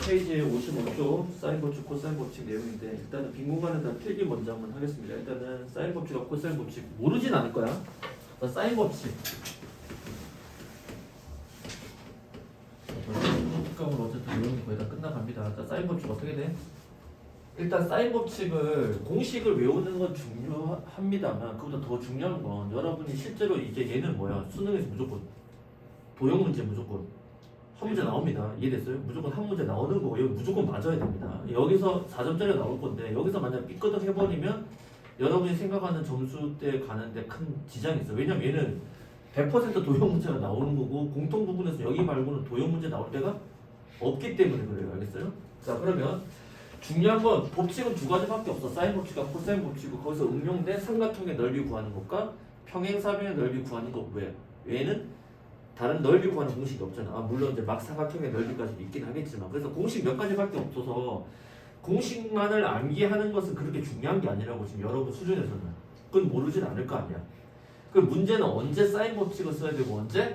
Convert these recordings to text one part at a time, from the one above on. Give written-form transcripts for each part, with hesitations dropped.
페이지 55쪽 사인 법칙, 코사인 법칙 내용인데 일단은 빈 공간에다 필기 먼저 한번 하겠습니다. 일단은 사인 법칙과 코사인 법칙 모르진 않을 거야. 자, 사인 법칙. 법칙감은 어쨌든 내용이 거의 다 끝나갑니다. 자, 사인 법칙 어떻게 돼? 일단 사인 법칙을 공식을 외우는 건 중요합니다만 그보다 더 중요한 건 여러분이 실제로 이제 얘는 뭐야? 수능에서 무조건 도형 문제 무조건 한 문제 나옵니다. 이해됐어요? 무조건 한 문제 나오는 거 여기 무조건 맞아야 됩니다. 여기서 4점짜리가 나올 건데 여기서 만약 삐끄덕 해버리면 여러분이 생각하는 점수대 가는데 큰 지장이 있어요. 왜냐면 얘는 100% 도형 문제가 나오는 거고 공통 부분에서 여기 말고는 도형 문제 나올 때가 없기 때문에 그래요. 알겠어요? 자, 그러면 중요한 건 법칙은 두 가지밖에 없어. 사인 법칙과 코사인 법칙이고 거기서 응용된 삼각형의 넓이 구하는 것과 평행사변의 넓이 구하는 것 외. 외에는 다른 넓이 구하는 공식이 없잖아. 아, 물론 이제 막 사각형의 넓이까지 있긴 하겠지만 그래서 공식 몇 가지밖에 없어서 공식만을 암기하는 것은 그렇게 중요한 게 아니라고 지금 여러분 수준에서는 그건 모르진 않을 거 아니야. 그 문제는 언제 사인 법칙을 써야 되고 언제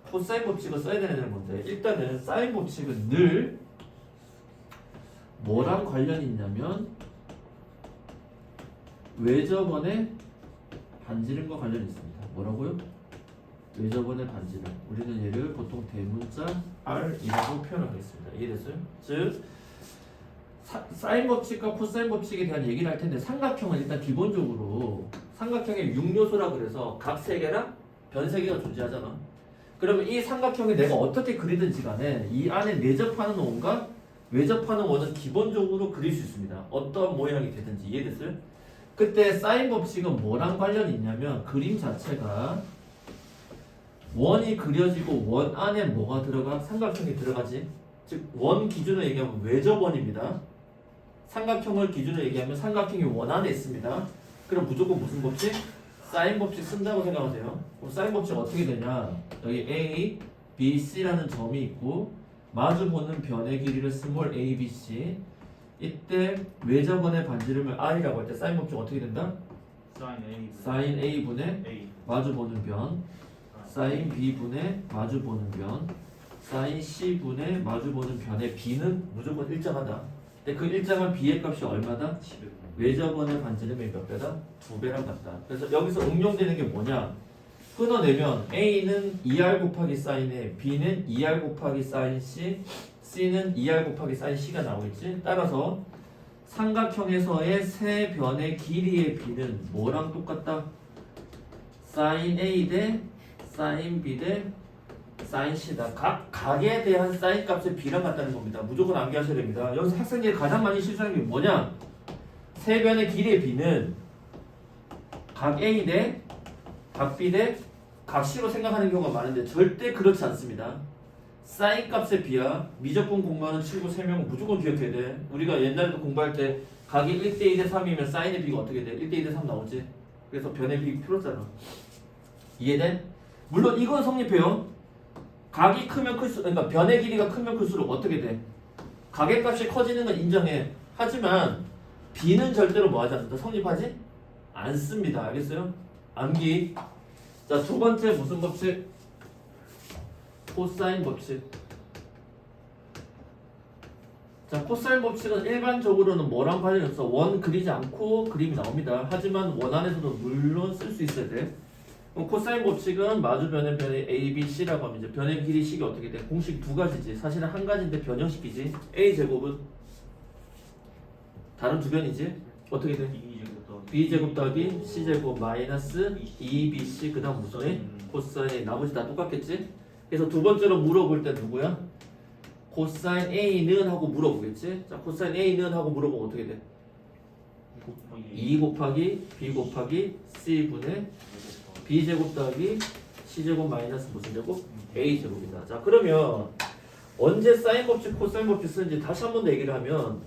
코사인 법칙을 써야 되는 건데 일단은 사인 법칙은 늘 뭐랑 관련이 있냐면 외접원의 반지름과 관련이 있습니다. 뭐라고요? 외접원의 반지름. 우리는 얘를 보통 대문자 R이라고 표현하겠습니다. 이해됐어요? 즉 사인 법칙과 코사인 법칙에 대한 얘기를 할 텐데 삼각형은 일단 기본적으로 삼각형의 6요소라 그래서 각 3개랑 변 3개가 존재하잖아. 그러면 이 삼각형이 내가 어떻게 그리든지 간에 이 안에 내접하는 원과 외접하는 원은 기본적으로 그릴 수 있습니다. 어떤 모양이 되든지. 이해됐어요? 그때 사인 법칙은 뭐랑 관련이 있냐면 그림 자체가 원이 그려지고 원 안에 뭐가 들어가? 삼각형이 들어가지. 즉 원 기준으로 얘기하면 외접원입니다. 삼각형을 기준으로 얘기하면 삼각형이 원 안에 있습니다. 그럼 무조건 무슨 법칙? 사인 법칙 쓴다고 생각하세요. 그럼 사인 법칙 어떻게 되냐? 여기 A, B, C라는 점이 있고 마주보는 변의 길이를 스몰 a, b, c. 이때 외접원의 반지름을 R이라고 할 때 사인 법칙 어떻게 된다? 사인 A분의 A. 마주보는 변 사인 B분의 마주보는 변 사인 C분의 마주보는 변의 B는 무조건 일정하다. 근데 그 일정한 B의 값이 얼마다? 외접원의 반지름의 몇 배다? 2배랑 같다. 그래서 여기서 응용되는 게 뭐냐? 끊어내면 A는 2R 곱하기 사인 A, B는 2R 곱하기 사인 C, C는 2R 곱하기 사인 C가 나오겠지? 따라서 삼각형에서의 세 변의 길이의 B는 뭐랑 똑같다? 사인 A 대 사인 B 대 사인 C다. 각에 대한 사인 값의 B랑 같다는 겁니다. 무조건 암기하셔야 됩니다. 여기서 학생들이 가장 많이 실수하는 게 뭐냐? 세 변의 길이의 B는 각 A 대 각 B 대 각 C로 생각하는 경우가 많은데 절대 그렇지 않습니다. 사인 값의 B야. 미적분 공부하는 친구 3명은 무조건 기억해야 돼. 우리가 옛날에도 공부할 때 각이 1대 2대 3이면 사인의 B가 어떻게 돼? 1대 2대 3 나오지? 그래서 변의 B 풀었잖아. 이해돼? 물론 이건 성립해요. 각이 크면 클수록, 그러니까 변의 길이가 크면 클수록 어떻게 돼? 각의 값이 커지는 건 인정해. 하지만 B는 절대로 뭐 하지 않는다? 성립하지 않습니다. 알겠어요? 암기. 자, 두 번째 무슨 법칙? 코사인 법칙. 자, 코사인 법칙은 일반적으로는 뭐랑 관련이 없어? 원 그리지 않고 그림이 나옵니다. 하지만 원 안에서도 물론 쓸 수 있어야 돼. 그럼 코사인 법칙은 마주 변의 A, B, C라고 하면 이제 변의 길이식이 어떻게 돼? 공식 두 가지지. 사실은 한 가지인데 변형식이지. A 제곱은 다른 두 변이지. 어떻게 돼? B 제곱 더하기 C 제곱 마이너스 2BC 그 다음 무슨 A? 코사인 나머지 다 똑같겠지? 그래서 두 번째로 물어볼 때 누구야? 코사인 A는 하고 물어보겠지? 자, 코사인 A는 하고 물어보면 어떻게 돼? 2 곱하기 B 곱하기 C분의 B제곱 더하기 C제곱 마이너스 무슨 제곱? A제곱이다. 자, 그러면 언제 사인 법칙, 코사인 법칙 쓰는지 다시 한 번 더 얘기를 하면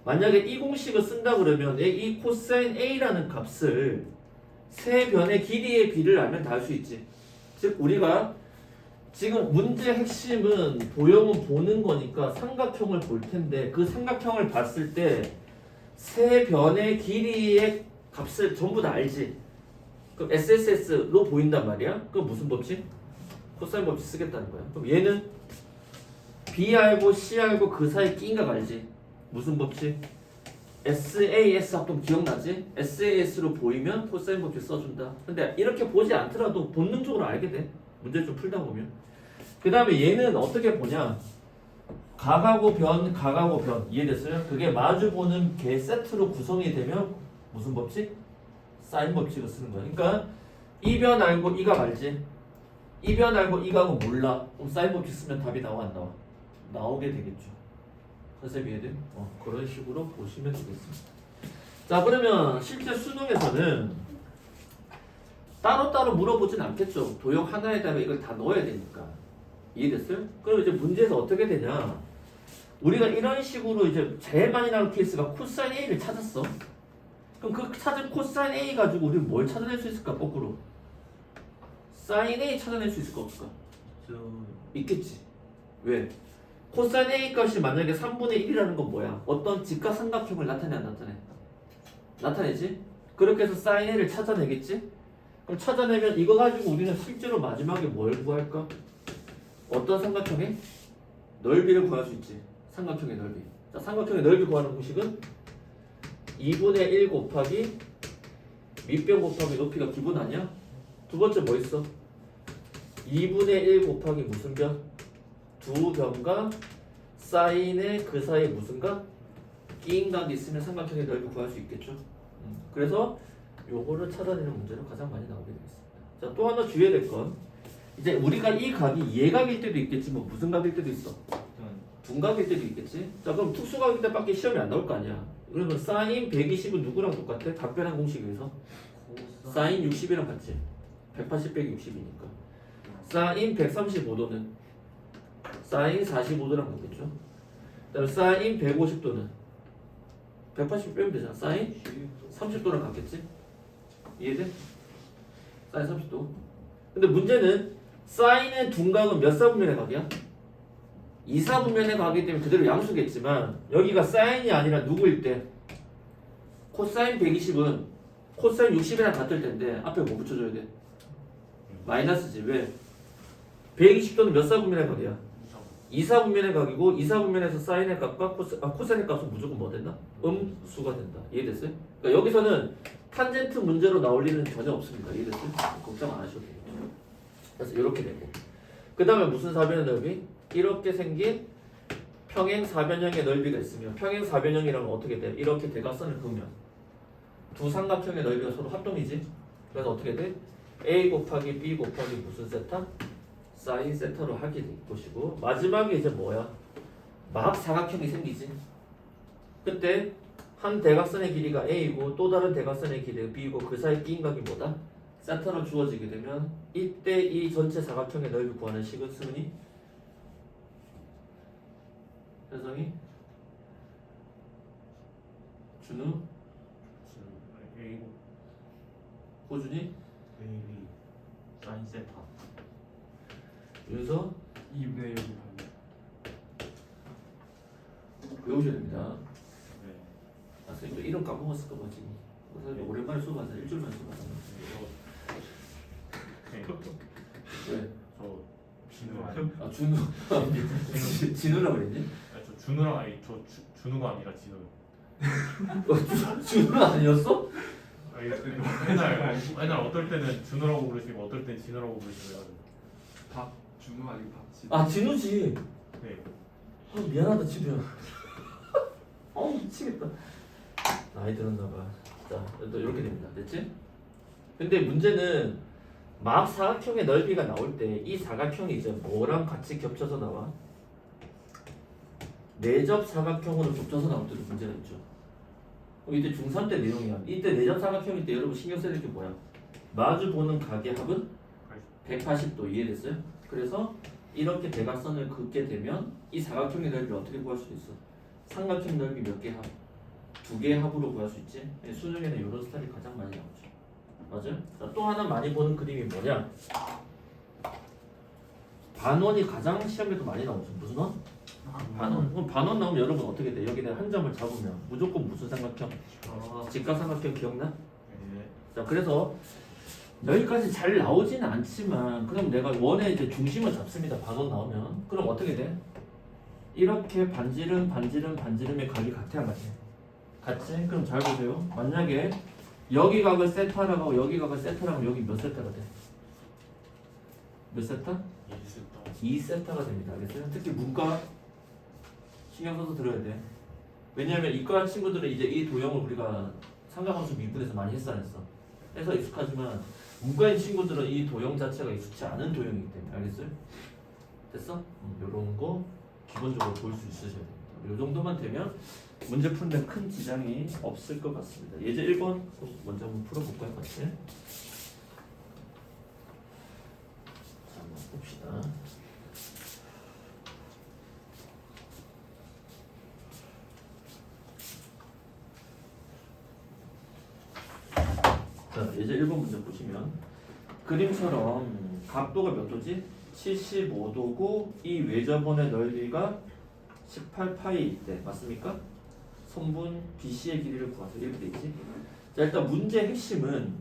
만약에 이 공식을 쓴다 그러면 이 코사인 A라는 값을 세 변의 길이의 B를 알면 다 알 수 있지. 즉 우리가 지금 문제의 핵심은 도형은 보는 거니까 삼각형을 볼 텐데 그 삼각형을 봤을 때 세 변의 길이의 값을 전부 다 알지. 그럼 SSS로 보인단 말이야. 그럼 무슨 법칙? 코사인 법칙 쓰겠다는 거야. 그럼 얘는 B 알고 C 알고 그 사이 끼인가 알지? 무슨 법칙? SAS 합동 기억나지? SAS로 보이면 코사인 법칙 써준다. 근데 이렇게 보지 않더라도 본능적으로 알게 돼. 문제 좀 풀다 보면. 그 다음에 얘는 어떻게 보냐? 각하고 변 이해됐어요? 그게 마주보는 개 세트로 구성이 되면 무슨 법칙? 사인 법칙을 쓰는 거야. 그러니까 이 변 알고 이각 알지? 이 변 알고 이각은 몰라. 그럼 사인 법칙 쓰면 답이 나와 안 나와? 나오게 되겠죠. 선생님 이해돼? 그런 식으로 보시면 되겠습니다. 자, 그러면 실제 수능에서는 따로따로 물어보진 않겠죠. 도형 하나에다가 이걸 다 넣어야 되니까. 이해됐어요? 그럼 이제 문제에서 어떻게 되냐? 우리가 이런 식으로 이제 제일 많이 나오는 케이스가 코사인 A를 찾았어. 그럼 그 찾은 코사인 A 가지고 우리는 뭘 찾아낼 수 있을까? 거꾸로 사인 A 찾아낼 수 있을까 없을까? 있겠지. 왜? 코사인 A 값이 만약에 3분의 1이라는 건 뭐야? 어떤 직각삼각형을 나타내 안 나타내? 나타내지? 그렇게 해서 사인 A를 찾아내겠지? 그럼 찾아내면 이거 가지고 우리는 실제로 마지막에 뭘 구할까? 어떤 삼각형의 넓이를 구할 수 있지. 삼각형의 넓이. 자, 삼각형의 넓이 구하는 공식은 2분의 1 곱하기 밑변 곱하기 높이가 기본 아니야? 두 번째 뭐 있어? 2분의 1 곱하기 무슨 변? 두 변과 사인의 그 사이에 무슨 각? 끼인 각이 있으면 삼각형의 넓이 구할 수 있겠죠. 그래서 요거를 찾아내는 문제로 가장 많이 나오게 되겠습니다. 자, 또 하나 주의해야 될 건 이제 우리가 이 각이 예각일 때도 있겠지 뭐 무슨 각일 때도 있어. 둔각일 때도 있겠지. 자, 그럼 특수각일 때밖에 시험이 안 나올 거 아니야. 그러면 사인 120은 누구랑 똑같아? 답변한 공식에서 사인 60이랑 같지. 180 빼기 60이니까. 사인 135도는 사인 45도랑 같겠죠. 그다음에 사인 150도는 180 빼면 되잖아. 사인 30도랑 같겠지. 이해돼? 사인 30도. 근데 문제는 사인의 둔각은 몇 사분면의 각이야? 2사분면의 각이기 때문에 그대로 양수겠지만 여기가 사인이 아니라 누구일 때? 코사인 120은 코사인 60이랑 같을 텐데 앞에 뭐 붙여줘야 돼? 마이너스지. 왜? 120도는 몇 사분면의 각이야? 2사분면의 각이고 2사분면에서 사인의 값과 코사인의 값은 무조건 뭐 된다? 음수가 된다. 이해됐어요? 그러니까 여기서는 탄젠트 문제로 나올 일은 전혀 없습니다. 이해됐어요? 걱정 안 하셔도 돼요. 그래서 이렇게 되고 그 다음에 무슨 사변의 넓이? 이렇게 생긴 평행 사변형의 넓이가 있으면 평행 사변형이라면 어떻게 돼? 이렇게 대각선을 그으면 두 삼각형의 넓이가 서로 합동이지. 그래서 어떻게 돼? A 곱하기 B 곱하기 무슨 세타? 사인 세타로 하게 될 것이고 마지막에 이제 뭐야? 막 사각형이 생기지. 그때 한 대각선의 길이가 A이고 또 다른 대각선의 길이가 B이고 그 사이 끼인 각이 뭐다? 세타로 주어지게 되면 이때 이 전체 사각형의 넓이 구하는 식은 수은이 현성이 준우 호준이 A 사인 세타 윤서 2분의 1 외우셔야 됩니다. 네. 아, 선생님 이름 까먹었을까 봐 지금. 사실 오랜만에 수업하자. 일주일만 수업하자. 왜? 저 진우 아니 아 준우. 진우라고 그랬니? 저 준우랑 아니 저 준우가 아니라 진우요. 준우 아니었어? 아니 옛날 어떨 때는 준우라고 부르시고 어떨 땐 진우라고 부르시고 준우 아니고 박진. 아 진우지. 네. 아 미안하다 진우야. 미치겠다. 나이 들었나봐. 자, 또 이렇게 됩니다. 됐지? 근데 문제는 막 사각형의 넓이가 나올 때 이 사각형이 이제 뭐랑 같이 겹쳐서 나와? 내접 사각형으로 겹쳐서 나올 때도 문제가 있죠. 이때 중3 때 내용이야. 이때 내접 사각형일 때 여러분 신경 써야 될 게 뭐야? 마주 보는 각의 합은 180도. 이해됐어요? 그래서 이렇게 대각선을 긋게 되면 이 사각형의 넓이를 어떻게 구할 수 있어? 삼각형 넓이 몇 개 합? 두 개의 합으로 구할 수 있지. 수능에는 이런 스타일이 가장 많이 나오죠. 맞아요? 자, 또 하나 많이 보는 그림이 뭐냐? 반원이 가장 시험에도 많이 나오죠. 무슨 원? 반원. 그럼 반원 나오면 여러분 어떻게 돼? 여기다 한 점을 잡으면 무조건 무슨 삼각형? 직각삼각형 기억나? 네. 자, 그래서 여기까지 잘 나오지는 않지만 그럼 내가 원의 이제 중심을 잡습니다. 반원 나오면 그럼 어떻게 돼? 이렇게 반지름의 각이 같아 안 같아? 같지? 그럼 잘 보세요. 만약에 여기 각을 세타라고 하고 여기 각을 세타라고 하면 여기 몇 세타가 돼? 몇 세타? 2세타가 됩니다. 알겠어요? 특히 문과 신경 써서 들어야 돼. 왜냐하면 이과 친구들은 이제 이 도형을 우리가 삼각함수 미분에서 많이 했어 안 했어? 해서 익숙하지만 문과인 친구들은 이 도형 자체가 익숙치 않은 도형이기 때문에 알겠어요? 됐어? 요런 거 기본적으로 볼 수 있으셔야 됩니다. 요 정도만 되면 문제 푸는데 큰 지장이 없을 것 같습니다. 예제 1번 먼저 한번 풀어볼까요? 같이? 자, 한번 봅시다. 자, 예제 1번 문제 보시면 그림처럼 각도가 몇 도지? 75도고 이 외접원의 넓이가 18파이일 때 맞습니까? 선분 BC의 길이를 구하세요. 이렇게 돼 있지? 자, 일단 문제 핵심은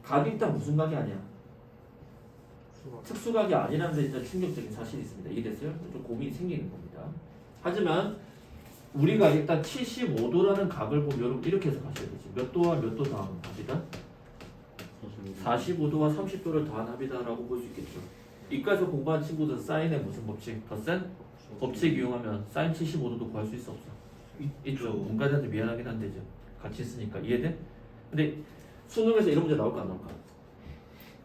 각이 일단 무슨 각이 아니야? 특수각이 아니라는 데 일단 충격적인 사실이 있습니다. 이해됐어요? 좀 고민이 생기는 겁니다. 하지만 우리가 일단 75도라는 각을 보면 여러분 이렇게 해서 가셔야 되지. 몇 도와 몇 도 더하면 합이다? 45도와 30도를 더한 합이다라고 볼 수 있겠죠. 이과에서 공부한 친구들은 사인의 무슨 법칙? 덧셈? 법칙 이용하면 사인 75도도 구할 수 있어 없어? 있죠. 문과자한테 미안하긴 한데 이제 같이 있으니까 이해돼? 근데 수능에서 이런 문제 나올까 안 나올까?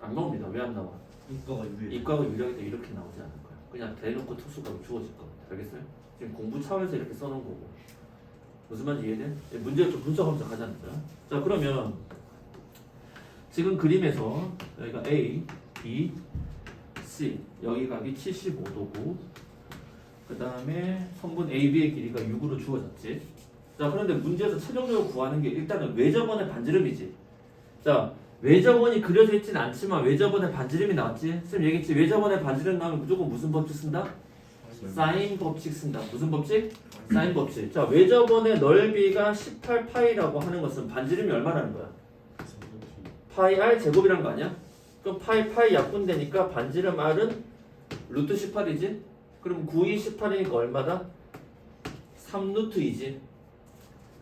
안 나옵니다. 왜 안 나와? 이과가 유리하기 때문에 이렇게 나오지 않을 거야. 그냥 대놓고 특수각이 주어질 겁니다. 알겠어요? 지금 공부 차원에서 이렇게 써놓은 거고 무슨 말인지 이해돼? 문제를 좀 분석하면서 가자는 거야. 자, 그러면 지금 그림에서 여기가 A, B, C 여기 각이 75도고 그 다음에 선분 AB의 길이가 6으로 주어졌지. 자, 그런데 문제에서 최종적으로 구하는 게 일단은 외접원의 반지름이지. 자, 외접원이 그려져 있지는 않지만 외접원의 반지름이 나왔지. 쌤 얘기했지. 외접원의 반지름 나오면 무조건 무슨 법칙 쓴다? 사인 법칙 쓴다. 무슨 법칙? 사인 법칙. 자, 외접원의 넓이가 18파이라고 하는 것은 반지름이 얼마라는 거야? 파이 r 제곱이란 거 아니야? 그럼 파이 약분되니까 반지름 r은 루트 18이지? 그럼 9이 18이니까 얼마다? 3루트이지.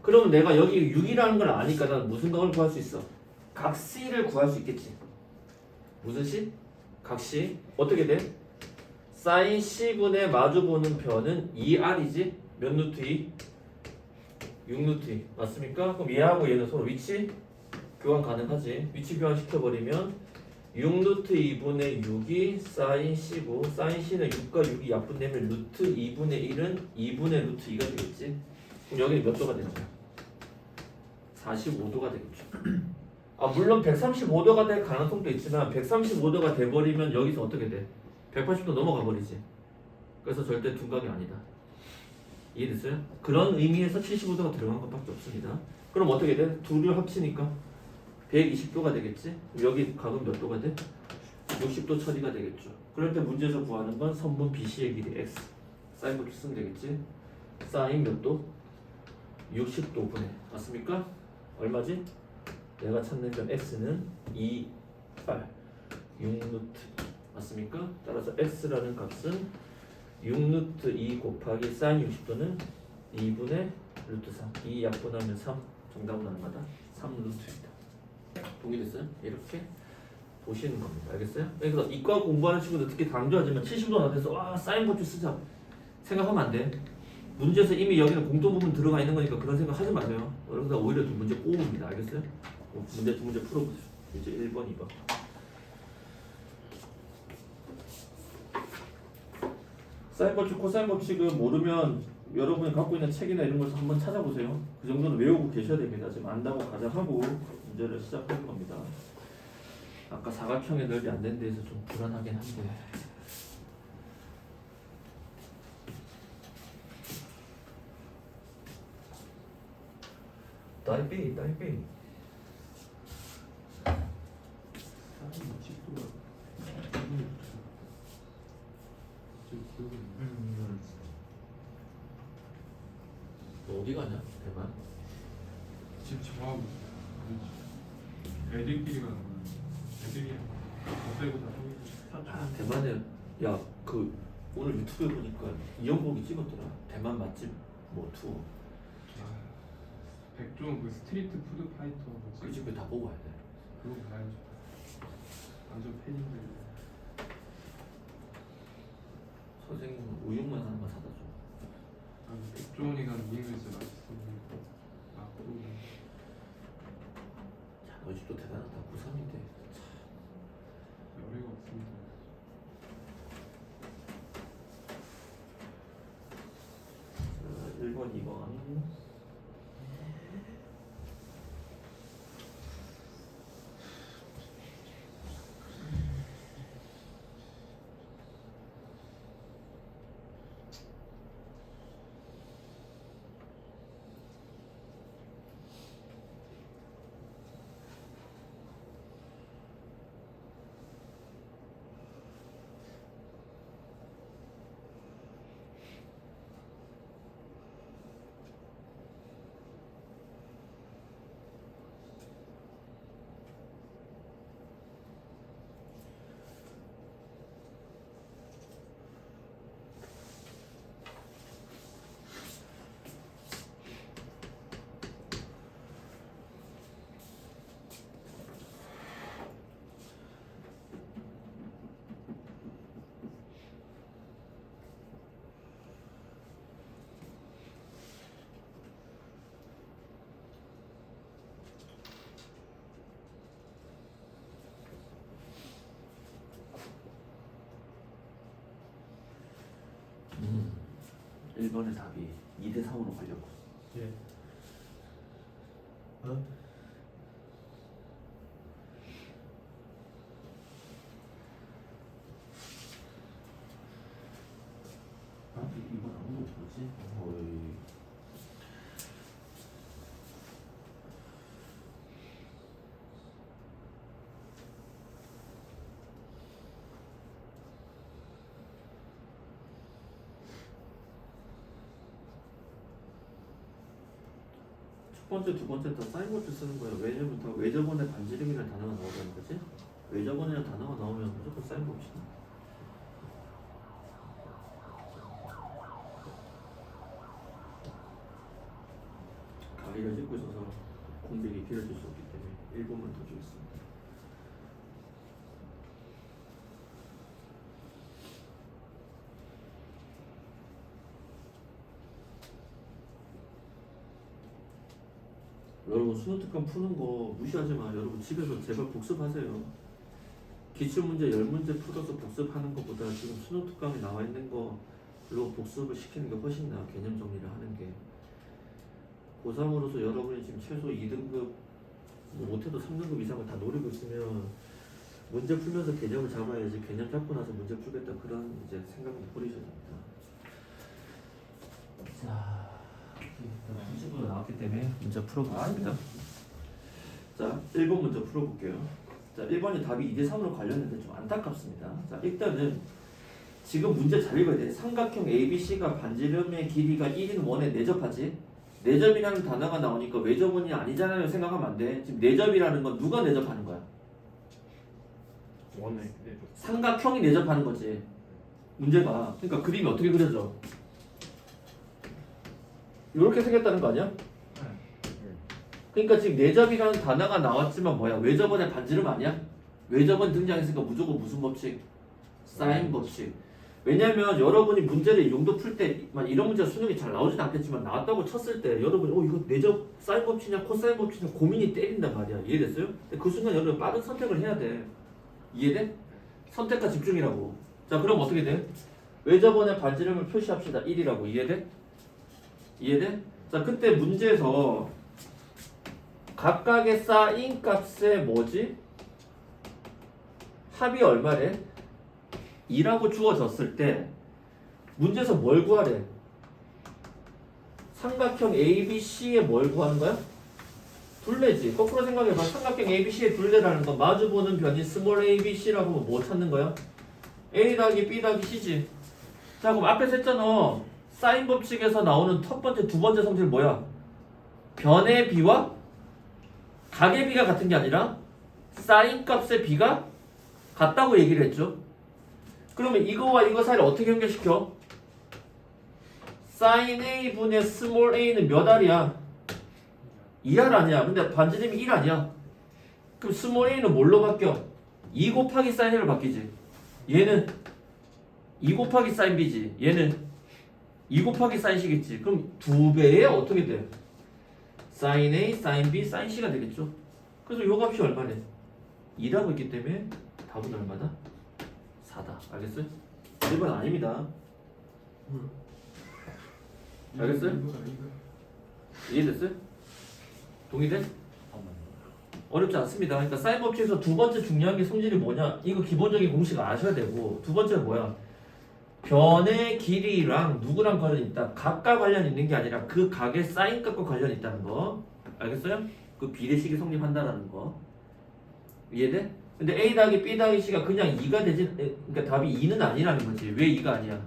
그러면 내가 여기 6이라는 걸 아니까 난 무슨 각을 구할 수 있어? 각 C를 구할 수 있겠지. 무슨 C? 각 C. 어떻게 돼? 사인 C분의 마주보는 변은 2R이지? 몇 루트 2? 6루트 2. 맞습니까? 그럼 얘하고 얘는 서로 위치 교환 가능하지. 위치 교환 시켜버리면 6루트 2분의 6이 사인 C고 사인 C는 6과 6이 약분되면 루트 2분의 1은 2분의 루트 2가 되겠지. 그럼 여기는 몇 도가 되는 거야? 45도가 되겠죠. 아, 물론 135도가 될 가능성도 있지만 135도가 돼버리면 여기서 어떻게 돼? 180도 넘어가 버리지. 그래서 절대 둔각이 아니다. 이해됐어요? 그런 의미에서 75도가 들어간 것밖에 없습니다. 그럼 어떻게 돼? 둘을 합치니까 120도가 되겠지? 여기 각은 몇 도가 돼? 60도 처리가 되겠죠. 그럴 때 문제에서 구하는 건 선분 BC의 길이 x 사인 법칙 쓰면 되겠지? 사인 몇 도? 60도분의 맞습니까? 얼마지? 내가 찾는 건 x는 2, 8, 6루트 맞습니까? 따라서 x라는 값은 6루트 2 곱하기 사인 60도는 2분의 루트 3 2 약분하면 3 정답은 얼마다? 3루트입니다. 동의됐어요? 이렇게 보시는 겁니다. 알겠어요? 그래서 이과 공부하는 친구들 특히 강조하지만 70도 앞에서 와 사인 법칙 쓰자 생각하면 안 돼. 문제에서 이미 여기는 공통 부분 들어가 있는 거니까 그런 생각 하지 마세요. 그러다 오히려 두 문제 꼬웁니다. 알겠어요? 문제 두 문제 풀어보세요. 이제 1번, 2번. 사인 법칙, 코사인 법칙을 모르면 여러분이 갖고 있는 책이나 이런 걸 한번 찾아보세요. 그 정도는 외우고 계셔야 됩니다. 지금 안다고 가정하고 문제를 시작할 겁니다. 아까 사각형의 넓이 안 된 데에서 좀 불안하긴 한데. 따이빼이. 너 어디 가냐? 대만? 지금 정하고 있어. 애들끼리 가는 거야. 애들이야. 못 빼고 다 대만에 야 그 오늘 유튜브에 보니까 이영복이 찍었더라. 대만 맛집 뭐 투어. 백종 그 스트리트 푸드 파이터 뭐지? 그 집에 다 보고 와야 돼. 그거 봐야죠. 완전 팬인데. 선생님 우육만 하나만 사다 줘. 아니 백종원이가 미행을 진짜 맛있어. 아 그거. 자, 너희 집도 대단하다. 고3인데. 열애가 없습니다. 자, 1번, 2번. 음. 1번의 답이 2대 3으로 걸렸고. 예. 어? 아, 이건 아무도 모르지? 어이. 첫 번째, 두 번째 다 사인보드 쓰는 거예요. 왜냐면 다 외접원의 반지름이라는 단어가 나오다는 거지? 외접원이라는 단어가 나오면 무조건 사인봅시다. 가위를 짚고 있어서 공백이 길어질 수 없기 때문에 1번만 더 주겠습니다. 여러분 수능 특강 푸는 거 무시하지 마. 여러분 집에서 제발 복습하세요. 기출문제 10문제 풀어서 복습하는 것보다 지금 수능 특강에 나와 있는 거로 복습을 시키는 게 훨씬 나아. 개념 정리를 하는 게. 고3으로서 여러분이 지금 최소 2등급 뭐 못해도 3등급 이상을 다 노리고 있으면 문제 풀면서 개념을 잡아야지. 개념 잡고 나서 문제 풀겠다 그런 이제 생각을 버리셔야 됩니다. 자, 문제가 나왔기 때문에 문제 풀어보겠습니다. 자, 1번 문제 풀어볼게요. 자, 1번이 답이 2대 3으로 관련했는데 좀 안타깝습니다. 자, 일단은 지금 문제 잘 읽어야 돼. 삼각형 ABC가 반지름의 길이가 1인 원에 내접하지? 내접이라는 단어가 나오니까 외접원이 아니잖아요 생각하면 안 돼. 지금 내접이라는 건 누가 내접하는 거야? 원에 삼각형이 내접하는 거지. 문제가. 그러니까 그림이 어떻게 그려져? 이렇게 생겼다는 거 아니야? 그러니까 지금 내접이라는 단어가 나왔지만 뭐야? 외접원의 반지름 아니야? 외접원 등장했으니까 무조건 무슨 법칙? 사인 법칙. 왜냐면 여러분이 문제를 이 정도 풀 때만 이런 문제가 수능이 잘 나오진 않겠지만 나왔다고 쳤을 때 여러분이 이거 내접 사인 법칙이냐 코사인 법칙이냐 고민이 때린단 말이야. 이해됐어요? 근데 그 순간 여러분 빠른 선택을 해야 돼. 이해돼? 선택과 집중이라고. 자, 그럼 어떻게 돼? 외접원의 반지름을 표시합시다. 1이라고. 이해돼? 이해돼? 자, 그때 문제에서 각각의 사인 값의 뭐지? 합이 얼마래? 2라고 주어졌을 때 문제에서 뭘 구하래? 삼각형 ABC의 뭘 구하는 거야? 둘레지. 거꾸로 생각해봐. 삼각형 ABC의 둘레라는 건 마주보는 변이 스몰 ABC라고 하면 뭐 찾는 거야? A 더하기 B 더하기 C지. 자, 그럼 앞에서 했잖아. 사인 법칙에서 나오는 첫 번째, 두 번째 성질 뭐야? 변의 B와 각의 B가 같은 게 아니라 사인 값의 B가 같다고 얘기를 했죠. 그러면 이거와 이거 사이를 어떻게 연결시켜? sin a분의 스몰 a는 몇 알이야? 2알 아니야. 근데 반지름이 1 아니야. 그럼 스몰 a는 뭘로 바뀌어? 2 곱하기 sin a로 바뀌지. 얘는 2 곱하기 sin b지. 얘는 2 곱하기 sin c겠지. 그럼 2배에 어떻게 돼? sin a, sin b, sin c가 되겠죠. 그래서 요 값이 얼마래? 2라고 있기 때문에 답은 얼마다? 4다. 알겠어요? 1번 아닙니다. 알겠어요? 이해됐어요? 동의돼? 어렵지 않습니다. 그러니까 사인 법칙에서 두 번째 중요한 게 성질이 뭐냐? 이거 기본적인 공식 아셔야 되고, 두 번째는 뭐야? 변의 길이랑 누구랑 관련이 있다. 각과 관련이 있는 게 아니라 그 각의 사인 값과 관련이 있다는 거. 알겠어요? 그 비례식이 성립한다는 거. 이해돼? 근데 A 더하기 B 더하기 C가 그냥 2가 되지, 그러니까 답이 2는 아니라는 거지. 왜 2가 아니야?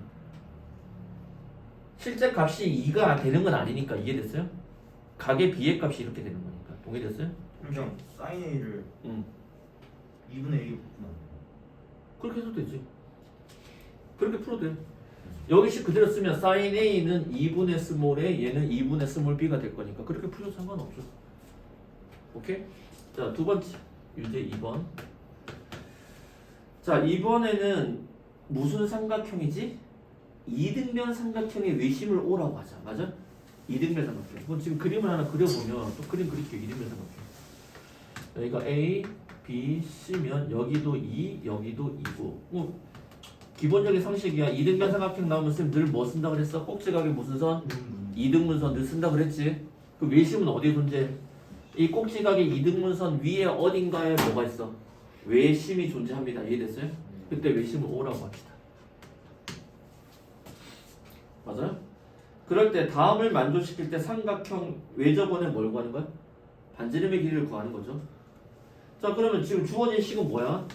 실제 값이 2가 되는 건 아니니까. 이해됐어요? 각의 비의 값이 이렇게 되는 거니까. 동의됐어요? 그냥 사인 A를 응. 2분의 A 곱구나. 그렇게 해도 되지. 그렇게 풀어도 돼. 여기씩 그대로 쓰면 sin A는 2분의 스몰 A, 얘는 2분의 스몰 B가 될 거니까 그렇게 풀어도 상관없죠. 오케이? 자, 두 번째. 유제 2번. 자, 이번에는 무슨 삼각형이지? 이등변 삼각형의 외심을 O라고 하자. 맞아? 이등변 삼각형. 그럼 지금 그림을 하나 그려보면 또 그림 그릴게요. 이등변 삼각형. 여기가 A, B, C면 여기도 2, 여기도 2고. 기본적인 상식이야. 이등변 삼각형 나오면 쌤 늘 뭐 쓴다고 그랬어? 꼭지각에 무슨 선? 이등분선 늘 쓴다고 그랬지? 그 외심은 어디에 존재해? 이 꼭지각의 이등분선 위에 어딘가에 뭐가 있어? 외심이 존재합니다. 이해됐어요? 그때 외심을 O라고 합시다. 맞아요? 그럴 때 다음을 만족시킬 때 삼각형 외접원에 뭘 구하는 거야? 반지름의 길이를 구하는 거죠. 자, 그러면 지금 주어진 식은 뭐야?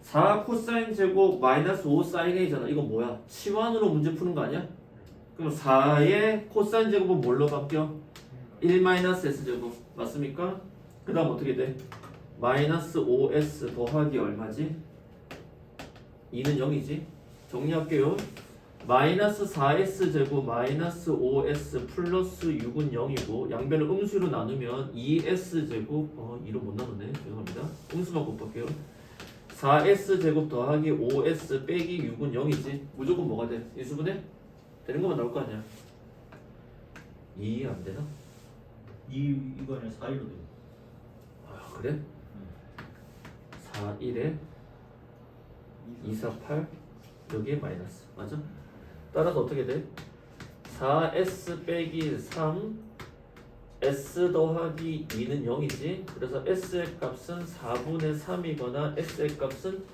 4 코사인 제곱 마이너스 5 사인 A잖아. 이거 뭐야? 치환으로 문제 푸는 거 아니야? 그럼 4의 코사인 제곱은 뭘로 바뀌어? 1 마이너스 S 제곱. 맞습니까? 그 다음 어떻게 돼? 마이너스 5S 더하기 얼마지? 2는 0이지? 정리할게요. 마이너스 4S 제곱 마이너스 5S 플러스 6은 0이고 양변을 음수로 나누면 2S 제곱 2로 못 나누네. 죄송합니다. 음수만 곱할게요. 4S 제곱 더하기 5S 빼기 6은 0이지. 무조건 뭐가 돼? 인수분해? 되는 것만 나올 거 아니야. 2 안 되나? 이거 아니라 4일로 돼. 아, 그래? 4, 1에 2, 4, 8 여기에 마이너스. 맞아? 따라서 어떻게 돼? 4S 빼기 3 S 더하기 2는 0이지. 그래서 S의 값은 4분의 3이거나 S의 값은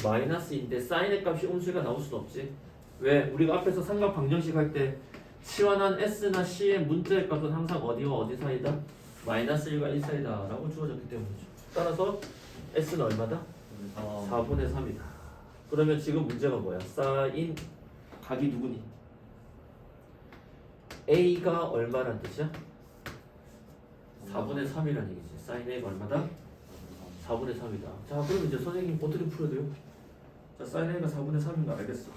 마이너스인데 사인의 값이 음수가 나올 수는 없지. 왜? 우리가 앞에서 삼각 방정식 할 때 치환한 S나 C의 문자의 값은 항상 어디와 어디 사이다? 마이너스 1과 1 사이다 라고 주어졌기 때문이죠. 따라서 S는 얼마다? 4분의 3이다. 그러면 지금 문제가 뭐야? 사인 각이 누구니? A가 얼마란 뜻이야? 4분의 3이라는 얘기지. 사인 A가 얼마다? 4분의 3이다. 자, 그럼 이제 선생님 어떻게 풀어야 돼요? 자, 사인 A가 4분의 3인 거 알겠어.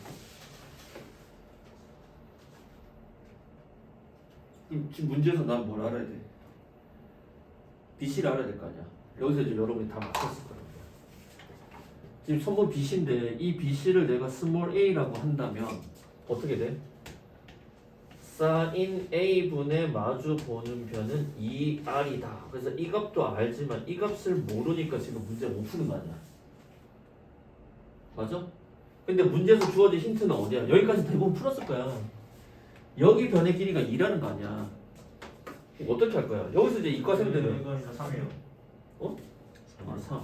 그럼 지금 문제에서 난 뭘 알아야 돼? BC를 알아야 될 거 아니야. 여기서 이제 여러분이 다 맞췄을 거야. 지금 선분 BC인데 이 BC를 내가 스몰 a라고 한다면 어떻게 돼? 사인 a분의 마주 보는 변은 2r이다. 그래서 이 값도 알지만 이 값을 모르니까 지금 문제 못 푸는 거 아니야. 맞아? 근데 문제에서 주어진 힌트는 어디야? 여기까지 대부분 풀었을 거야. 여기 변의 길이가 2라는 거 아니야. 어떻게 할 거야? 여기서 이제 이과생들은 이거 아니라 3이에요. 어? 아 3.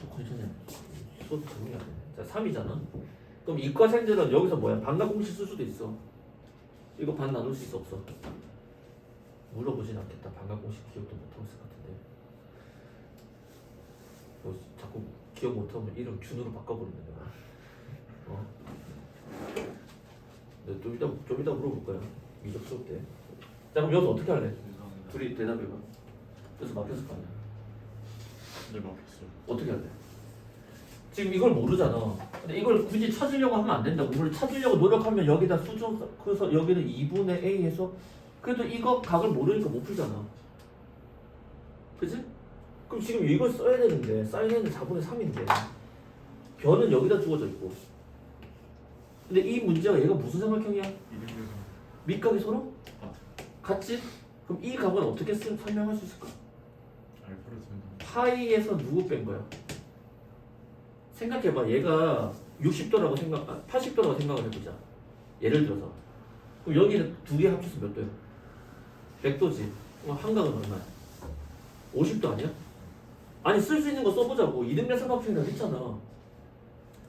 또 컨디션이 수업 적응이 안 돼. 자 3이잖아. 그럼 이과생들은 여기서 뭐야? 반각 공식 쓸 수도 있어. 이거 반 나눌 수 있어 없어? 물어보진 않겠다. 반각 공식 기억도 못하고 있을 것 같은데. 자꾸 기억 못하면 이름 균으로 바꿔버리는 거야. 근데 좀 이따 물어볼 거야. 미적 수업 때. 자 그럼 여기서 어떻게 할래? 둘이 대답해봐. 그래서 막혔을 거 아니야. 네, 맞겠어요. 어떻게 할래? 지금 이걸 모르잖아. 근데 이걸 굳이 찾으려고 하면 안 된다고. 이걸 찾으려고 노력하면 여기다 수정 그래서 여기는 2분의 a 해서 그래도 이거 각을 모르니까 못 풀잖아. 그치? 그럼 지금 이걸 써야 되는데 사인 A는 4분의 3인데 변은 여기다 주어져 있고. 근데 이 문제가 얘가 무슨 삼각형이야? 이등변. 밑각이 서로? 같지? 그럼 이 각은 어떻게 설명할 수 있을까? 알파로 쓰면 파이에서 누구 뺀 거야? 생각해봐. 얘가 60도라고 80도라고 생각을 해보자. 예를 들어서. 그럼 여기는 두 개 합쳐서 몇 도야? 100도지. 그럼 한각은 얼마야? 50도 아니야? 아니 쓸 수 있는 거 써보자고. 이등변 삼각형이라고 했잖아.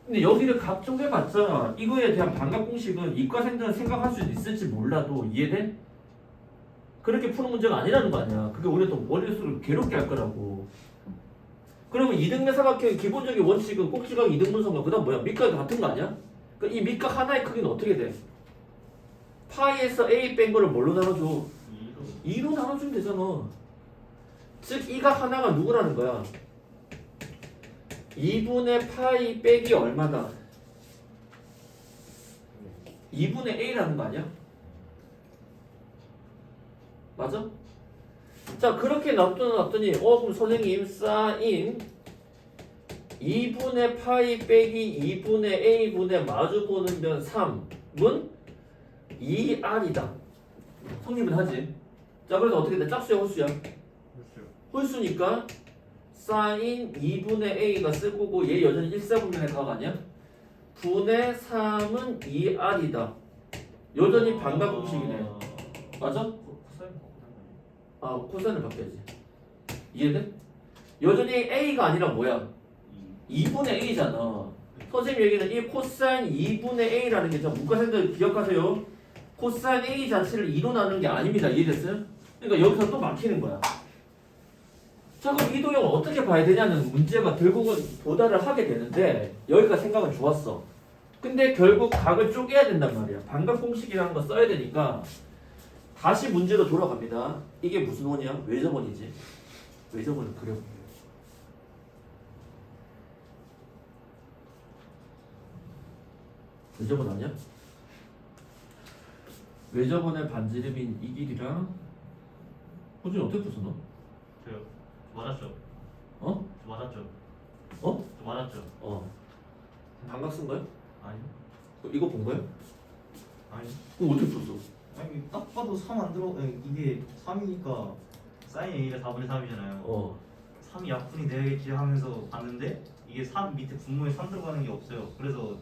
근데 여기를 각 쪼개봤자 이거에 대한 반각 공식은 이과생들은 생각할 수 있을지 몰라도 이해돼? 그렇게 푸는 문제가 아니라는 거 아니야. 그게 오히려 더 머릿속을 괴롭게 할 거라고. 그러면 이등변 삼각형의 기본적인 원칙은 꼭지각 이등분선과 그 다음 뭐야? 밑각이 같은 거 아니야? 그러니까 이 밑각 하나의 크기는 어떻게 돼? 파이에서 a 뺀 거를 뭘로 나눠줘? 2로 나눠주면 되잖아. 즉 이 각 하나가 누구라는 거야? 2분의 파이 빼기 얼마다? 2분의 a라는 거 아니야? 맞아? 자 그렇게 놔뒀더니 그럼 선생님 사인 2분의 파이 빼기 2분의 a분의 마주보는 변 3은 2r이다. 성립은 하지. 자 그래서 어떻게 돼? 짝수야 홀수야? 홀수니까 사인 2분의 a가 쓸 거고 얘 여전히 1사분면의 각 아니야? 분의 3은 2r이다. 여전히 반각 공식이네. 맞아? 코사인을 바뀌어야지. 이해돼? 여전히 a가 아니라 뭐야? 2분의 a잖아. 선생님 얘기는 이 코사인 2분의 a라는 게 문과생들 기억하세요. 코사인 a 자체를 2로 나누는 게 아닙니다. 이해됐어요? 그러니까 여기서 또 막히는 거야. 자 그럼 이 도형을 어떻게 봐야 되냐는 문제가 결국은 도달을 하게 되는데 여기가 생각은 좋았어. 근데 결국 각을 쪼개야 된단 말이야. 반각 공식이라는 거 써야 되니까 다시 문제로 돌아갑니다. 이게 무슨 원이야? 외접원이지. 외접원을 그려볼게요. 외접원 아니야? 외접원의 반지름인 이 길이랑 호준이 어떻게 풀었어 너? 저요. 맞았죠. 어? 저 맞았죠. 어? 저 맞았죠. 반각 쓴 거야? 아니. 이거 본 거야? 아니. 그럼 어떻게 풀었어? 아니 딱 봐도 3 안 들어. 아니, 이게 3이니까 사인 A가 4분의 3이잖아요. 3이 약분이 돼야겠지 하면서 봤는데 이게 3 밑에 분모에 3 들어가는 게 없어요. 그래서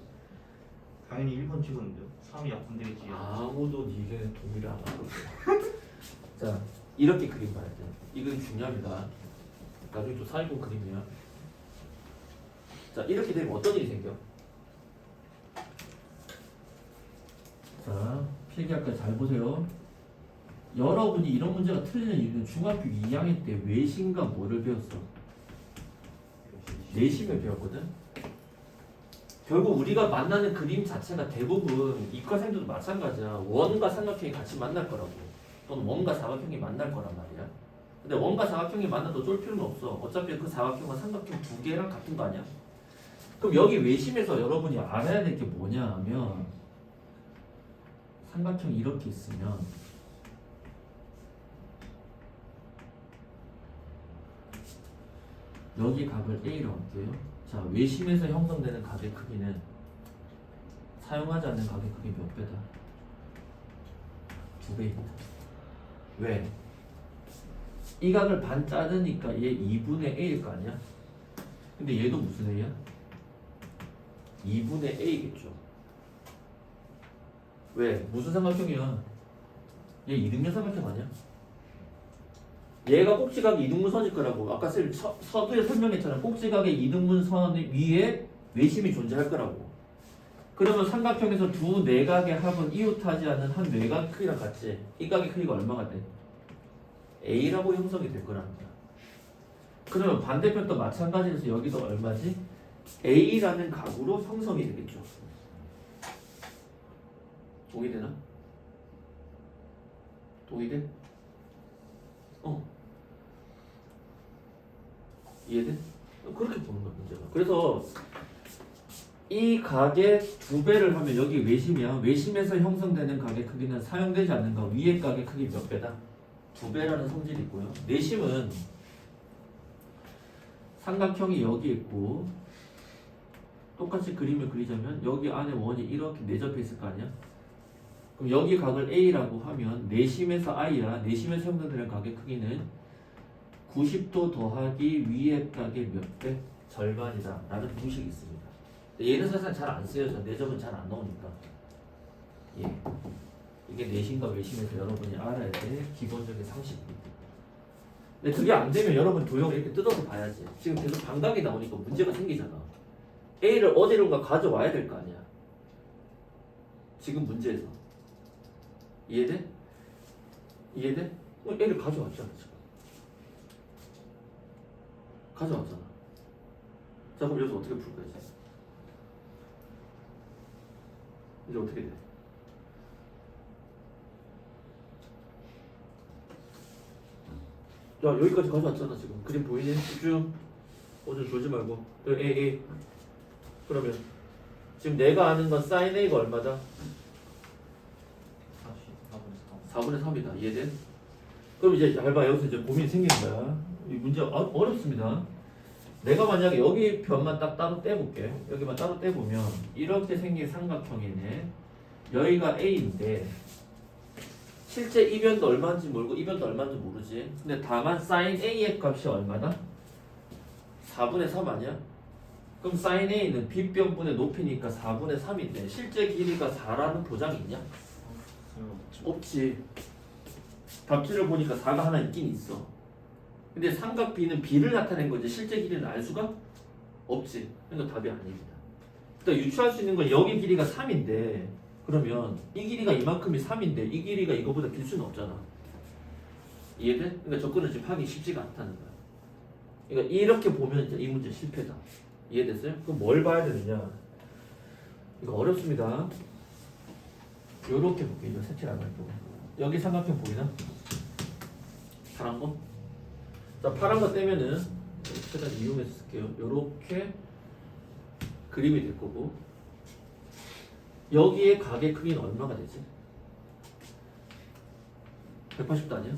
당연히 1번 찍었는데요. 3이 약분 되겠지. 아무도 네 의견에 동의를 안 하고 자 이렇게 그림 봐야 돼. 이 그림 중요합니다. 나중에 또 사회공 그림이야. 자 이렇게 되면 어떤 일이 생겨? 자 필기할까 잘 보세요. 여러분이 이런 문제가 틀리는 이유는 중학교 2학년 때 외심과 뭐를 배웠어? 내심을 배웠거든. 결국 우리가 만나는 그림 자체가 대부분 이과생들도 마찬가지야. 원과 삼각형이 같이 만날 거라고. 또는 원과 사각형이 만날 거란 말이야. 근데 원과 사각형이 만나도 쫄 필요는 없어. 어차피 그 사각형은 삼각형 두 개랑 같은 거 아니야? 그럼 여기 외심에서 여러분이 알아야 될 게 뭐냐 하면 삼각형이 이렇게 있으면 여기 각을 A로 할게요. 자, 외심에서 형성되는 각의 크기는 사용하지 않는 각의 크기 몇 배다? 2배입니다. 왜? 이 각을 반 자르니까 얘 2분의 A일 거 아니야? 근데 얘도 무슨 A야? 2분의 A겠죠. 왜? 무슨 삼각형이야? 얘 이등변 삼각형 아니야? 얘가 꼭지각이 이등분선일 거라고. 아까 쌤 서두에 설명했잖아. 꼭지각의 이등분선 위에 외심이 존재할 거라고. 그러면 삼각형에서 두 내각의 합은 이웃하지 않는 한 외각 크기랑 같지. 이 각의 크기가 얼마가 돼? A라고 형성이 될 거라는 거야. 그러면 반대편도 마찬가지로서 여기도 얼마지? A라는 각으로 형성이 되겠죠. 동의되나? 동의돼? 이해돼? 그렇게 보는 거야 문제가. 그래서 이 각의 2배를 하면 여기 외심이야. 외심에서 형성되는 각의 크기는 사용되지 않는 각 위의 각의 크기 몇 배다? 2배라는 성질이 있고요. 내심은 삼각형이 여기 있고 똑같이 그림을 그리자면 여기 안에 원이 이렇게 내접해 있을 거 아니야? 그럼 여기 각을 A라고 하면 내심에서 I야. 내심에서 형성되는 각의 크기는 90도 더하기 위의 각의 몇 배? 절반이다. 라는 공식이 있습니다. 얘는 사실 잘 안 쓰여져. 내접은 잘 안 나오니까. 예. 이게 내심과 외심에서 여러분이 알아야 될 기본적인 상식입니다. 근데 그게 안 되면 여러분 도형을 이렇게 뜯어서 봐야지. 지금 계속 반각이 나오니까 문제가 생기잖아. A를 어디론가 가져와야 될 거 아니야. 지금 문제에서. 이해돼? 이해돼? A를 가져왔잖아 지금. 가져왔잖아. 자 그럼 여기서 어떻게 풀 거야 이제? 이제 어떻게 돼? 야 여기까지 가져왔잖아 지금. 그림 보이니? 쭉 오늘 졸지 말고 여기 A. 그러면 지금 내가 아는 건 sin A가 얼마다? 4분의 3이다. 이해돼? 그럼 이제 잘 봐. 여기서 이제 고민이 생기는 거야. 이 문제 어렵습니다. 내가 만약에 여기 변만 딱 따로 떼볼게. 여기만 따로 떼보면 이렇게 생긴 삼각형이네. 여기가 A인데 실제 이 변도 얼마인지 모르고 이 변도 얼마인지 모르지. 근데 다만 sin A의 값이 얼마다? 4분의 3 아니야? 그럼 sin A는 빗변분의 높이니까 4분의 3인데 실제 길이가 4라는 보장이 있냐? 없지. 답지를 보니까 4가 하나 있긴 있어. 근데 삼각 B는 B를 나타낸 거지 실제 길이는 알 수가 없지. 그러니까 답이 아닙니다. 그러니까 유추할 수 있는 건 여기 길이가 3인데 그러면 이 길이가 이만큼이 3인데 이 길이가 이거보다 길 수는 없잖아. 이해돼? 그러니까 접근은 지금 하기 쉽지가 않다는 거야. 그러니까 이렇게 보면 이제 이 문제 실패다. 이해됐어요? 그럼 뭘 봐야 되느냐? 이거 어렵습니다. 요렇게 볼게요. 색칠 안 할게요. 여기 삼각형 보이나? 파란 거? 자, 파란 거 떼면은 최대한 이용해서 쓸게요. 요렇게 그림이 될 거고 여기에 각의 크기는 얼마가 되지? 180도 아니야?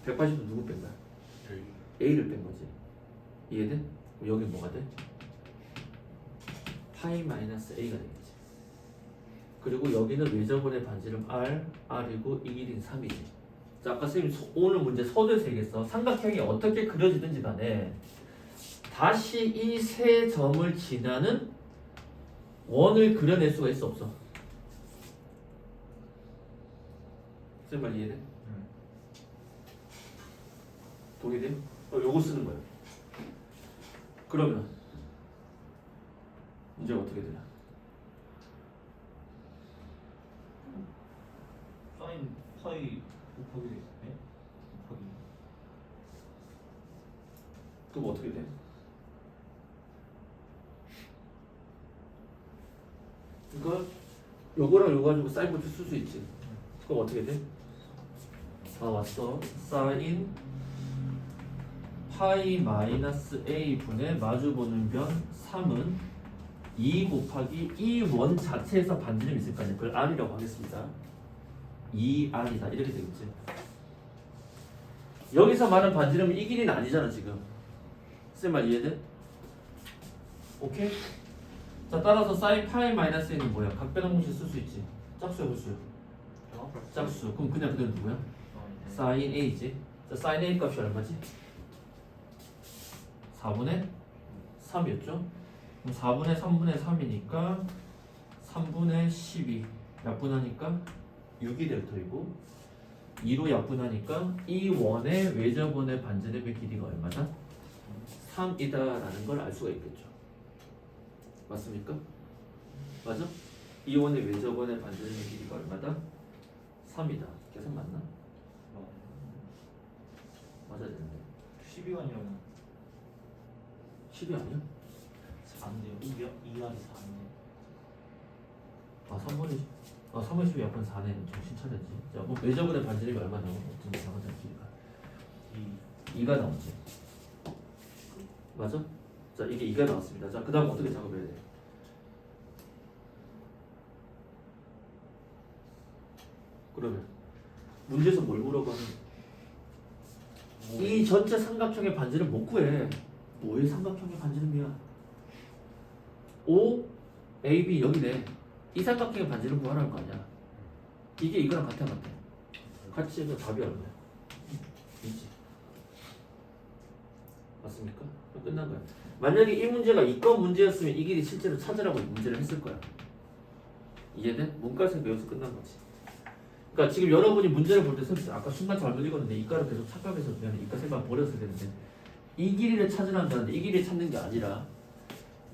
180도 누구 뺀 거야? A를 뺀 거지. 이해돼? 그럼 여기 뭐가 돼? 파이 마이너스 A가 되겠지. 그리고 여기는 외접원의 반지름 R, R이고 이 길이는 3이지. 자, 아까 선생님 오늘 문제 서두에서 얘기했어. 삼각형이 어떻게 그려지든지 간에 다시 이 세 점을 지나는 원을 그려낼 수가 있어 없어? 선생님 말 이해돼? 동의돼요? 요거 쓰는 거야. 그러면 이제 어떻게 되냐? 사인 파이 곱하기 네? 곱하기 그럼 어떻게 돼? 그러니까 요거랑 요거 가지고 사인 분수 쓸 수 있지. 그럼 어떻게 돼? 아 왔어. 사인 파이 마이너스 A 분의 마주보는 변 3은 2 곱하기 이 원 자체에서 반지름이 있을 거 아니야. 그걸 R이라고 하겠습니다. 2R이다 이렇게 되겠지. 여기서 말하는 반지름은 이 길이는 아니잖아 지금. 쌤 말 이해돼? 오케이? 자 따라서 사인 파이 마이너스 A는 뭐야? 각변환 공식 쓸 수 있지. 짝수야 홀수야? 짝수. 그럼 그냥 그대로 누구야? 사인 A지. 자 사인 A 값이 얼마지? 4분의 3이었죠? 그럼 4분의 3분의 3이니까 3분의 12 약분하니까 6이 될 터이고 2로 약분하니까 이 원의 외접원의 반지름의 길이가 얼마다? 3이다라는 걸 알 수가 있겠죠. 맞습니까? 맞아? 이 원의 외접원의 반지름의 길이가 얼마다? 3이다. 계산 맞나? 맞아야 되는데 12원이라면 10이 아니야? 4인데요 2R이 4인데 아 3분의 10이 약분 4네. 정신 차렸지. 자, 뭐 외접원의 반지름이 얼마 나와? 어떤 이상하다 길이가 2가 나오지. 맞아? 자 이게 2가 나왔습니다. 자 그 다음 어떻게 작업해야 돼? 그러면 문제에서 뭘 물어봐? 이 전체 삼각형의 반지를 못 구해. 뭐의 삼각형의 반지름이야? O, A, B 여기네. 이 삼각형의 반지름 구하라는 거 아니야? 이게 이거랑 같아 같아. 같이 해서 답이 얼마야? 이지. 맞습니까? 그럼 끝난 거야. 만약에 이 문제가 이건 문제였으면 이 길이 실제로 찾으라고 이 문제를 했을 거야. 이해돼? 문과생 배워서 끝난 거지. 그러니까 지금 여러분이 문제를 볼 때 선생님 아까 순간 잘못 읽었는데 이과를 계속 착각해서 그냥 이과 생각 버렸어야 되는데 이 길이를 찾으라는 줄 알았는데 이 길이를 찾는 게 아니라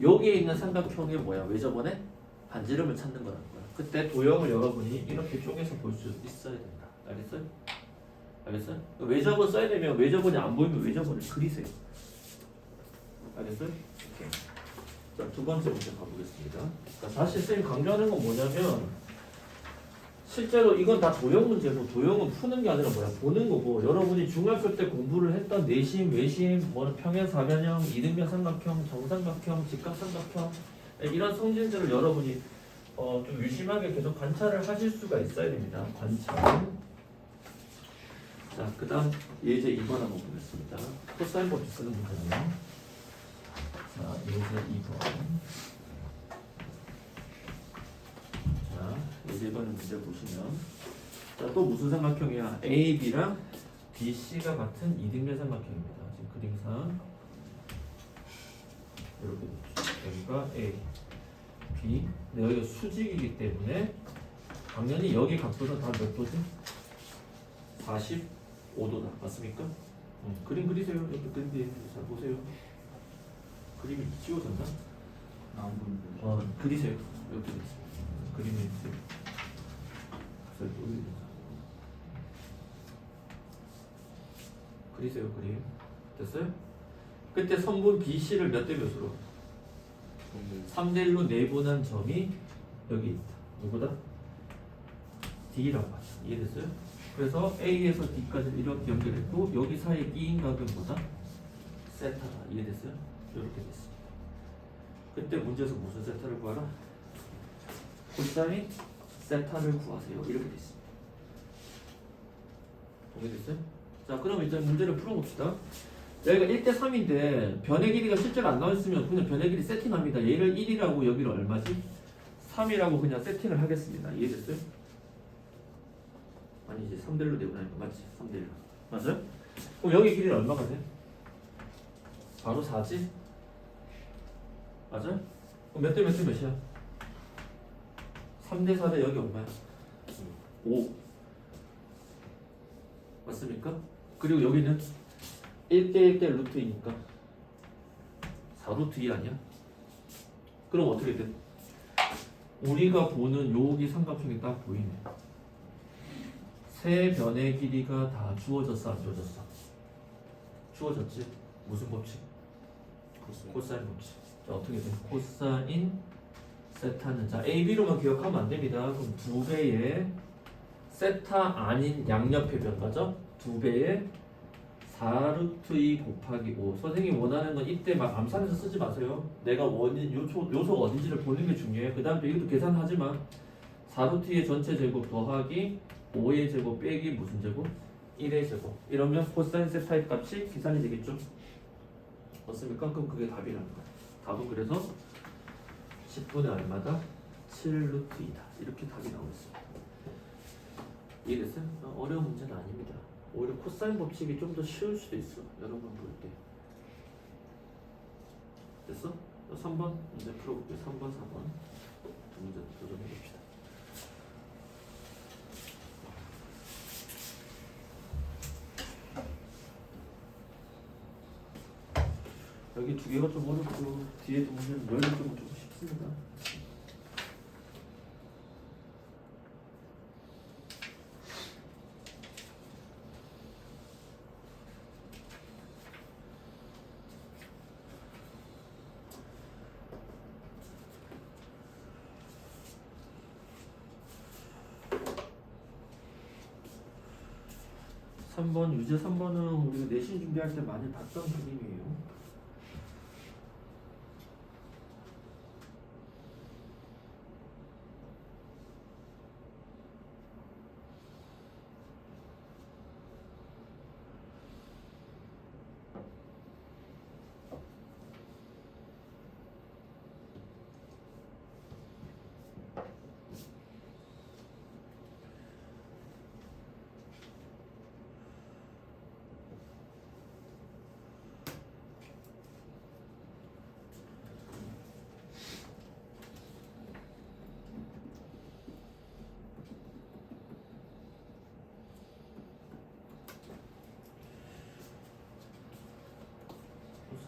여기에 있는 삼각형의 뭐야? 왜 저번에? 반지름을 찾는 거라는 거야. 그때 도형을 여러분이 이렇게 쪼개서 볼 수 있어야 된다. 알겠어요? 알겠어요? 외접은 써야 되면 외접은이 안 보이면 외접은을 그리세요. 알겠어요? 오케이. 자, 두 번째 문제 가보겠습니다. 자, 다시 쌤이 강조하는 건 뭐냐면 실제로 이건 다 도형 문제고 도형은 푸는 게 아니라 뭐야? 보는 거고 여러분이 중학교 때 공부를 했던 내심, 외심, 뭐 평행 사변형, 이등변 삼각형, 정삼각형, 직각삼각형 이런 성질들을 여러분이 좀 유심하게 계속 관찰을 하실 수가 있어야 됩니다. 관찰. 자, 그 다음 예제 2번 한번 보겠습니다. 코사인 법칙 쓰는 문제네요. 자, 예제 2번. 자, 예제 2번의 문제 보시면 자, 또 무슨 삼각형이야? A, B랑 B, C가 같은 이등변 삼각형입니다. 지금 그림상 이렇게 됐죠. 여기가 A, B. 근데 여기가 수직이기 때문에 당연히 여기 각도는 다 몇 도지? 45도다. 맞습니까? 그림 그리세요. 여기 그림 뒤에 잘 보세요. 그림이 지워졌나? 안 보이는데. 그리세요. 이렇게 됐습니다. 그림이 있어요. 그리세요. 그림. 됐어요? 그때 선분 BC를 몇 대 몇으로? 3대1로 내분한 점이 여기 있다. 누구다? D라고 하죠. 이해됐어요? 그래서 A에서 D까지 이렇게 연결했고 여기 사이에 끼인 각은 뭐다? 세타다. 이해됐어요? 이렇게 됐습니다. 그때 문제에서 무슨 세타를 구하라? 코사인 세타를 구하세요. 이렇게 됐습니다. 동의됐어요? 자, 그럼 이제 문제를 풀어봅시다. 여기가 1대3인데 변의 길이가 실제로 안 나왔으면 그냥 변의 길이 세팅합니다. 얘를 1이라고 여기를 얼마지? 3이라고 그냥 세팅을 하겠습니다. 이해됐어요? 아니 이제 3대1로 내보내니까 맞지? 3대1로 맞아요? 그럼 여기 길이는 얼마가 돼? 바로 4지? 맞아요? 그럼 몇 대 몇 대 몇이야? 3대 4대 여기 얼마야? 5 맞습니까? 그리고 여기는 1대 1대 루트이니까 4루트 2 아니야? 그럼 어떻게 돼? 우리가 보는 여기 삼각형이 딱 보이네. 세 변의 길이가 다 주어졌어 안 주어졌어? 주어졌지? 무슨 법칙? 코사인 법칙. 자, 어떻게 돼? 코사인 세타는 자 AB로만 기억하면 안 됩니다. 그럼 2배의 세타 아닌 양옆의 변 맞아? 2배의 4루트 2 곱하기 5. 선생님이 원하는 건 이때 막 암산해서 쓰지 마세요. 내가 원인 요소 어딘지를 보는 게 중요해. 그 다음에 이것도 계산하지만 4루트 2의 전체 제곱 더하기 5의 제곱 빼기 무슨 제곱? 1의 제곱. 이러면 코사인 세타의 값이 계산이 되겠죠? 맞습니까? 그럼 그게 답이라는 거야. 답은 그래서 10분의 얼마다? 7루트 2다. 이렇게 답이 나오겠습니다. 이해됐어요? 어려운 문제는 아닙니다. 오히려 코사인 법칙이 좀 더 쉬울 수도 있어. 여러분 볼 때. 됐어? 3번 문제 풀어볼게요. 3번, 4번 두 문제 도전해봅시다. 여기 두 개가 좀 어렵고 뒤에 두 문제는 열린 쪽은 좀 쉽습니다. 유제 3번은 우리가 내신 준비할 때 많이 봤던 그림이에요.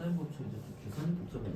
코사인 법칙 이제 좀 계산이 복잡하네.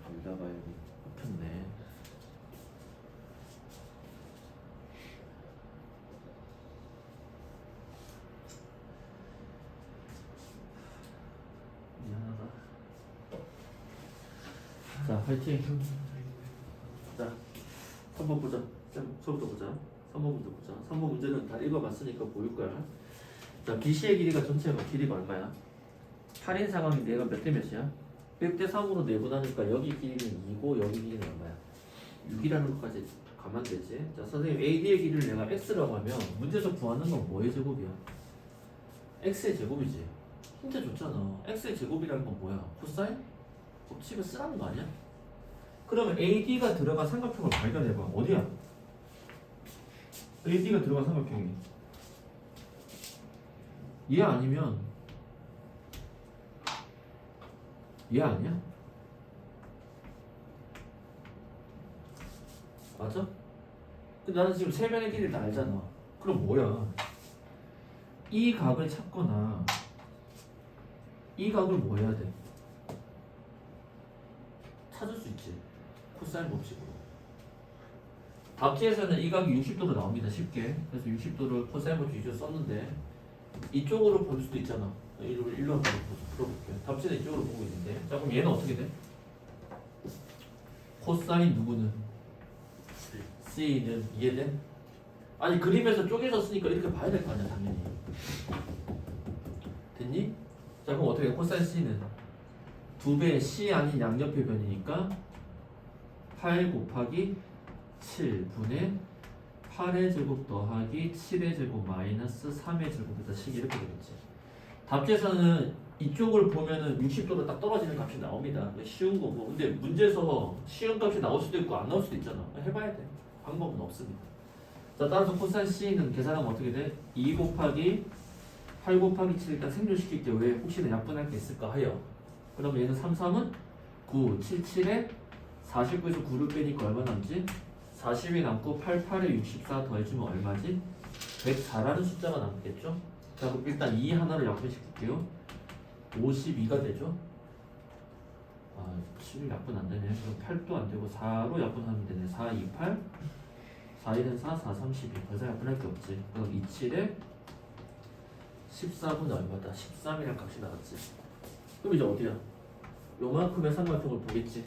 돌다가 여기 아팠네. 미안하다. 자, 화이팅. 자, 3번 보자. 처음부터 보자. 3번 문제 보자. 3번 문제는 다 읽어봤으니까 보일 거야. 자, BC의 길이가 전체가 길이가 얼마야? 8인 상황인데 얘가 몇 대 몇이야? 100대 3으로 내분하니까 여기 길이는 2고 여기 길이는 얼마야? 6이라는 것까지 가면 되지. 자, 선생님 AD의 길이를 내가 X라고 하면 문제에서 구하는 건 뭐의 제곱이야? X의 제곱이지. 힌트 줬잖아. X의 제곱이라는 건 뭐야? 코사인? 법칙을 쓰라는 거 아니야? 그러면 AD가 들어간 삼각형을 발견해봐. 어디야? AD가 들어간 삼각형이 얘 아니면 얘 아니야? 맞아? 근데 나는 지금 세 면의 길이를 다 알잖아. 그럼 뭐야? 이 각을 찾거나 이 각을 뭐 해야 돼? 찾을 수 있지. 코사인 법칙으로. 답지에서는 이 각이 60도로 나옵니다. 쉽게. 그래서 60도를 코사인 법칙으로 썼는데 이쪽으로 볼 수도 있잖아. 일로 한번 풀어볼게요. 답지는 이쪽으로 보고 있는데, 자 그럼 얘는 어떻게 돼? 코사인 누구는? C는 이해돼? 아니 그림에서 쪼개져 쓰니까 이렇게 봐야 될 거 아니야 당연히. 됐니? 자 그럼 어떻게 해? 코사인 C는 2배의 C 아닌 양옆의 변이니까 8 곱하기 7분의 8의 제곱 더하기 7의 제곱 마이너스 3의 제곱에다 식이 이렇게 되겠지. 답지에서는 이쪽을 보면은 60도로 딱 떨어지는 값이 나옵니다. 쉬운 거고. 근데 문제에서 쉬운 값이 나올 수도 있고 안 나올 수도 있잖아. 해봐야 돼. 방법은 없습니다. 자, 따라서 코사인 C는 계산하면 어떻게 돼? 2 곱하기 8 곱하기 7 일단 생존시킬게. 왜? 혹시나 약분할 게 있을까 하여. 그러면 얘는 3, 3은 9, 7, 7에 49에서 9를 빼니까 얼마 남지? 40이 남고 8, 8에 64 더해주면 얼마지? 104라는 숫자가 남겠죠? 자 그럼 일단 이 하나를 약분시킬게요. 52가 되죠? 7 약분 안 되네. 그럼 8도 안 되고 4로 약분하면 되네. 4, 2, 8. 4, 1은 4, 4, 32. 더 이상 약분할 게 없지. 그럼 2, 7에 14분은 얼마다? 13이라는 값이 나왔지. 그럼 이제 어디야? 요만큼의 삼각형을 보겠지.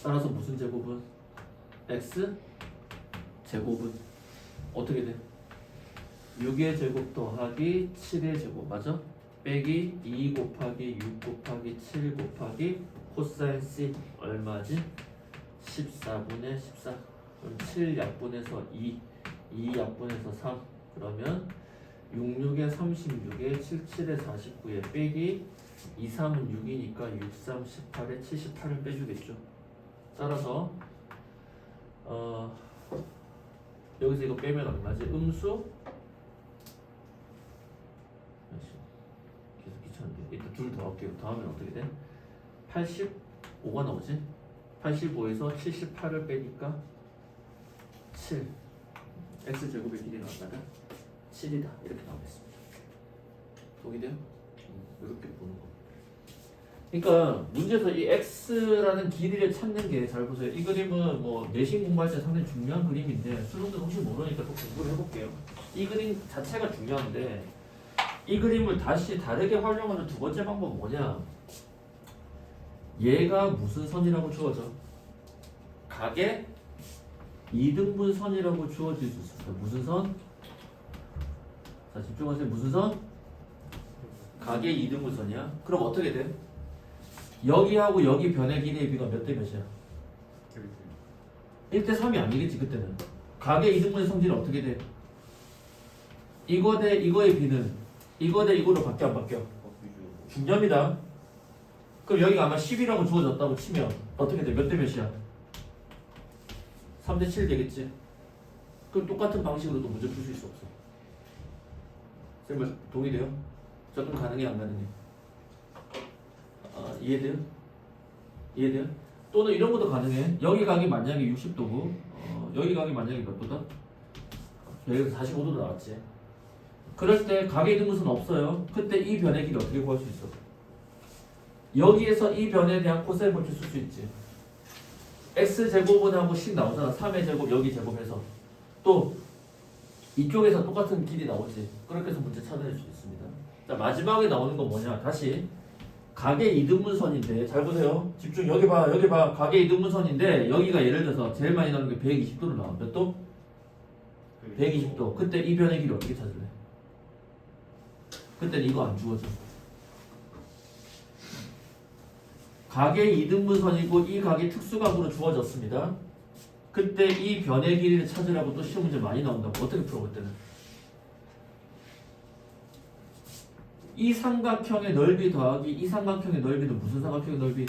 따라서 무슨 제곱은? x 제곱은 어떻게 돼? 6의 제곱 더하기 7의 제곱 맞아? 빼기 2 곱하기 6 곱하기 7 곱하기 코사인 C 얼마지? 14분의 14. 그럼 7 약분해서 2, 2 약분해서 3. 그러면 6, 6에 36에 7, 7에 49에 빼기 2, 3은 6이니까 6, 3, 18에 78을 빼주겠죠. 따라서 여기서 이거 빼면 얼마지? 음수 계속 귀찮은데 일단 둘 더 할게요. 더하면 어떻게 돼? 85가 나오지? 85에서 78을 빼니까 7 x제곱의 길이가 얼마다? 7이다 이렇게 나오겠습니다. 동의돼요? 이렇게 보는 거. 그러니까 문제에서 이 x라는 길이를 찾는 게 잘 보세요. 이 그림은 뭐 내신 공부할 때 상당히 중요한 그림인데 수능도 혹시 모르니까 또 공부를 해볼게요. 이 그림 자체가 중요한데 이 그림을 다시 다르게 활용하는 두 번째 방법은 뭐냐? 얘가 무슨 선이라고 주어져? 각의 이등분 선이라고 주어질 수 있어요. 무슨 선? 자 집중하세요. 무슨 선? 각의 이등분 선이야. 그럼 어떻게 돼? 여기하고 여기 변의 길이의 비가 몇 대 몇이야? 1대 3이 아니겠지 그때는. 각의 이등분의 성질은 어떻게 돼? 이거 대 이거의 비는 이거 대 이거로 바뀌어 안 바뀌어? 중요합니다. 그럼 여기가 아마 10이라고 주어졌다고 치면 어떻게 돼? 몇 대 몇이야? 3대 7 되겠지? 그럼 똑같은 방식으로도 문제 풀 수 있어 없어? 쌤 동의돼요? 접근 가능해 안 가능해? 이해돼요? 이해돼요? 또는 이런 것도 가능해. 여기 각이 만약에 60도고 여기 각이 만약에 몇 도다? 여기서 45도로 나왔지. 그럴 때 각의 이등분선 없어요. 그때 이 변의 길이 어떻게 구할 수 있어? 여기에서 이 변에 대한 코사인 법칙 쓸 수 있지. x제곱은 하고 10 나오잖아. 3의 제곱 여기 제곱해서 또 이쪽에서 똑같은 길이 나오지. 그렇게 해서 문제 찾아낼 수 있습니다. 자 마지막에 나오는 건 뭐냐? 다시 각의 이등분선인데 잘 보세요. 집중. 여기 봐. 여기 봐. 각의 이등분선인데 여기가 예를 들어서 제일 많이 나오는 게 120도로 나와. 몇 도? 120도. 그때 이 변의 길이 어떻게 찾을래? 그때는 이거 안 주어져. 각의 이등분선이고 이 각이 특수각으로 주어졌습니다. 그때 이 변의 길이를 찾으라고 또 시험 문제 많이 나온다고. 어떻게 풀어 그때는? 이 삼각형의 넓이 더하기 이 삼각형의 넓이는 무슨 삼각형의 넓이?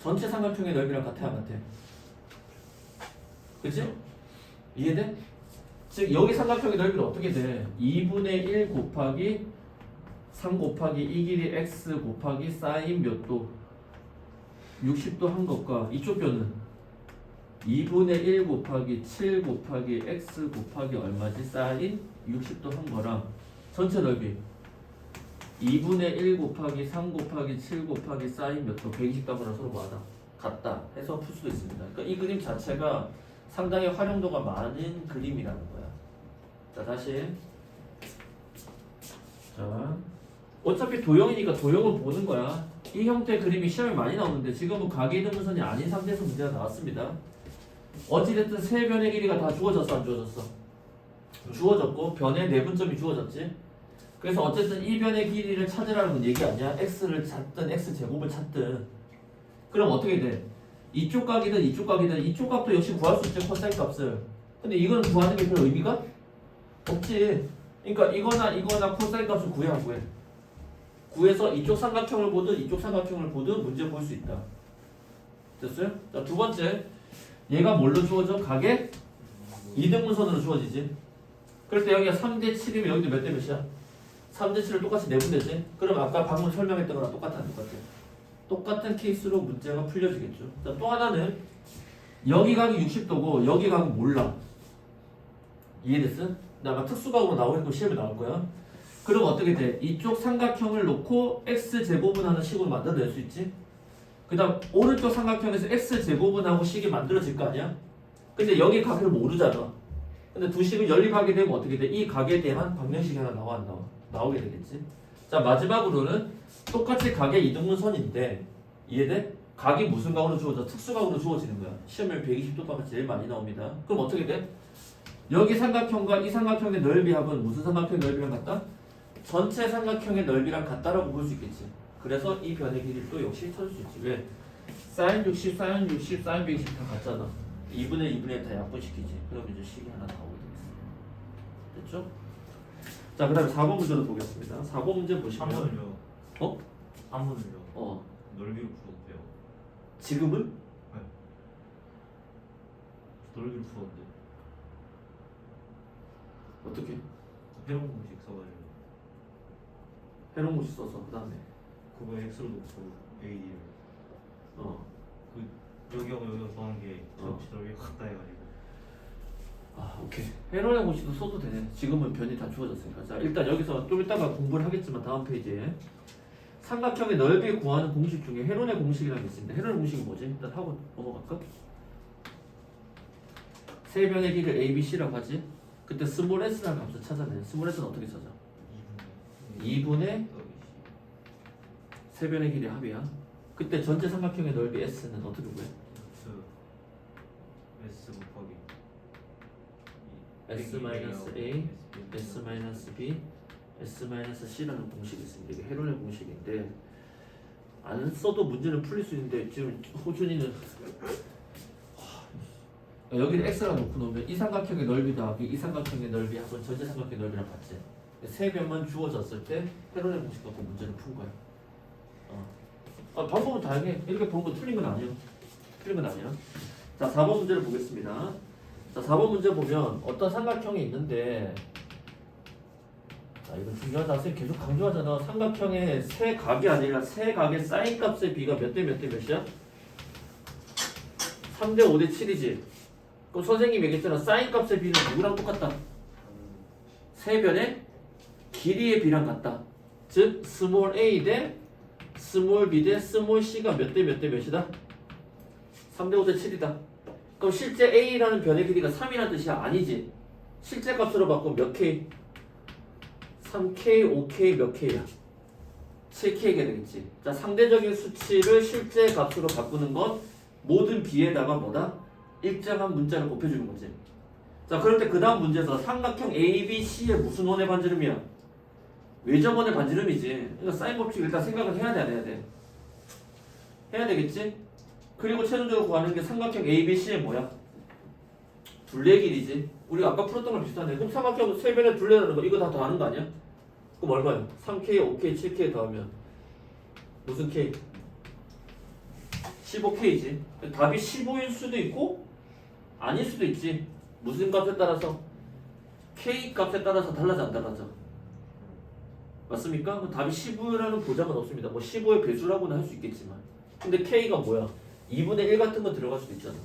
전체 삼각형의 넓이랑 같아 안 같아? 그치? 이해돼? 즉 여기 삼각형의 넓이는 어떻게 돼? 2분의 1 곱하기 3 곱하기 이 길이 x 곱하기 사인 몇 도? 60도 한 것과 이쪽 변은 2분의 1 곱하기 7 곱하기 x 곱하기 얼마지? 사인 60도 한 거랑 전체 넓이 2분의 1 곱하기 3 곱하기 7 곱하기 사인 몇 도? 120도랑 서로 뭐하다? 같다 해서 풀 수도 있습니다. 그러니까 이 그림 자체가 상당히 활용도가 많은 그림이라는 거야. 자 다시 자 어차피 도형이니까 도형을 보는 거야. 이 형태의 그림이 시험에 많이 나오는데 지금은 각의 이등분선이 아닌 상태에서 문제가 나왔습니다. 어찌됐든 세 변의 길이가 다 주어졌어 안 주어졌어? 주어졌고 변의 내분점이 주어졌지. 그래서 어쨌든 이 변의 길이를 찾으라는 얘기 아니야. x를 찾든 x제곱을 찾든. 그럼 어떻게 돼? 이쪽 각이든 이쪽 각이든 이쪽 각도 역시 구할 수 있지. 코사인 값을. 근데 이거는 구하는 게 별 의미가 없지. 그러니까 이거나 코사인 값을 구해 안 구해? 구해서 이쪽 삼각형을 보든 이쪽 삼각형을 보든 문제 볼 수 있다. 됐어요? 자, 두 번째. 얘가 뭘로 주어져? 각의 이등분선으로 주어지지. 그럴 때 여기가 3대 7이면 여기도 몇 대 몇이야? 3대 7을 똑같이 내분되지? 그럼 아까 방금 설명했던 거랑 똑같아 안 똑같아? 똑같은 케이스로 문제가 풀려지겠죠. 자, 또 하나는 여기 각이 60도고 여기 각은 몰라. 이해됐어? 근데 아마 특수각으로 나오는 거 시험에 나올 거야. 그럼 어떻게 돼? 이쪽 삼각형을 놓고 x제곱은 하는 식으로 만들어낼 수 있지? 그 다음 오른쪽 삼각형에서 x제곱은 하고 식이 만들어질 거 아니야? 근데 여기 각을 모르잖아. 근데 두 식을 연립하게 되면 어떻게 돼? 이 각에 대한 방정식이 하나 나와 안 나와? 나오게 되겠지? 자 마지막으로는 똑같이 각의 이등분선인데 이해돼? 각이 무슨 각으로 주어져? 특수각으로 주어지는 거야. 시험에 120도 각이 제일 많이 나옵니다. 그럼 어떻게 돼? 여기 삼각형과 이 삼각형의 넓이 합은 무슨 삼각형의 넓이랑 같다? 전체 삼각형의 넓이랑 같다라고 볼 수 있겠지. 그래서 이 변의 길이를 또 역시 찾을 수 있지. 왜? 사인 60, 사인 60, 사인 120 다 같잖아. 2분의 2분의 1 다 약분시키지. 그럼 이제 식이 하나 나오게 되겠어. 됐죠? 자, 그 다음에 4번 문제도 보겠습니다. 4번 문제 보시면 3번을요. 어? 3번을요. 넓이로 풀어도 돼요. 지금은? 넓이로 풀었는데. 어떻게? 회론 공식 써가지고 해놓은 곳이 써서 그 다음에 그거 x로 놓고 a를 그 여기하고 여기가 더한 게 전체 넓이가 같다 해가지고. 아 오케이 해놓은 곳이도 써도 되네. 지금은 변이 다 주어졌으니까. 자 일단 여기서 좀 이따가 공부를 하겠지만 다음 페이지에 삼각형의 넓이 구하는 공식 중에 헤론의 공식이라는 게 있습니다. 헤론의 공식이 뭐지? 일단 하고 넘어갈까? 세 변의 길이를 A, B, C라고 하지? 그때 스몰 s라는 값을 찾아내. 스몰 s는 어떻게 찾아? 2분의 세 변의 길이 합이야. 그때 전체 삼각형의 넓이 s는 어떻게 구해? S 곱하기 s 마이너스 a, s 마이너스 b, s 마이너스 c라는 공식이 있습니다. 이게 헤론의 공식인데 안 써도 문제는 풀릴 수 있는데 지금 호준이는 여기를 x라 놓고 놓으면 이 삼각형의 넓이 더하기 이 삼각형의 넓이 합은 전체 삼각형의 넓이랑 같지. 세 변만 주어졌을 때 헤론의 공식 갖고 문제를 푼 거야. 방법은 다양해. 이렇게 보는 거 틀린 건 아니야. 틀린 건 아니야. 자, 4번 문제를 보겠습니다. 자, 4번 문제 보면 어떤 삼각형이 있는데 자, 이건 중요하다. 선생님 계속 강조하잖아. 삼각형의 세 각이 아니라 세 각의 사인 값의 비가 몇 대 몇 대 몇이야? 3대 5대 7이지. 그럼 선생님이 얘기했잖아. 사인 값의 비는 누구랑 똑같다? 세 변의 길이의 비랑 같다. 즉 스몰 a 대 스몰 b 대 스몰 c가 몇 대 몇 대 몇이다? 3대 5대 7이다. 그럼 실제 a라는 변의 길이가 3이라는 뜻이야? 아니지. 실제 값으로 바꾸면 몇 k? 3k, 5k 몇 k야? 7k가 되겠지. 자, 상대적인 수치를 실제 값으로 바꾸는 건 모든 b에다가 뭐다? 일정한 문자를 곱해주는 거지. 자, 그럴 때 그 다음 문제에서 삼각형 ABC의 무슨 원의 반지름이야? 외접원의 반지름이지. 그러니까 사인 법칙 일단 생각을 해야 돼, 안 해야 돼? 해야 되겠지? 그리고 최종적으로 구하는 게 삼각형 ABC의 뭐야? 둘레 길이지. 우리가 아까 풀었던 거랑 비슷하네. 그럼 삼각형 세 변의 둘레라는 거 이거 다 더하는 거 아니야? 그럼 얼마야? 3K, 5K, 7K 더하면 무슨 K? 15K지. 답이 15일 수도 있고 아닐 수도 있지. 무슨 값에 따라서? K 값에 따라서 달라져 안 달라져? 맞습니까? 답이 15라는 보장은 없습니다. 뭐 15의 배수라고는 할 수 있겠지만 근데 K가 뭐야? 2분의 1 같은 거 들어갈 수도 있잖아.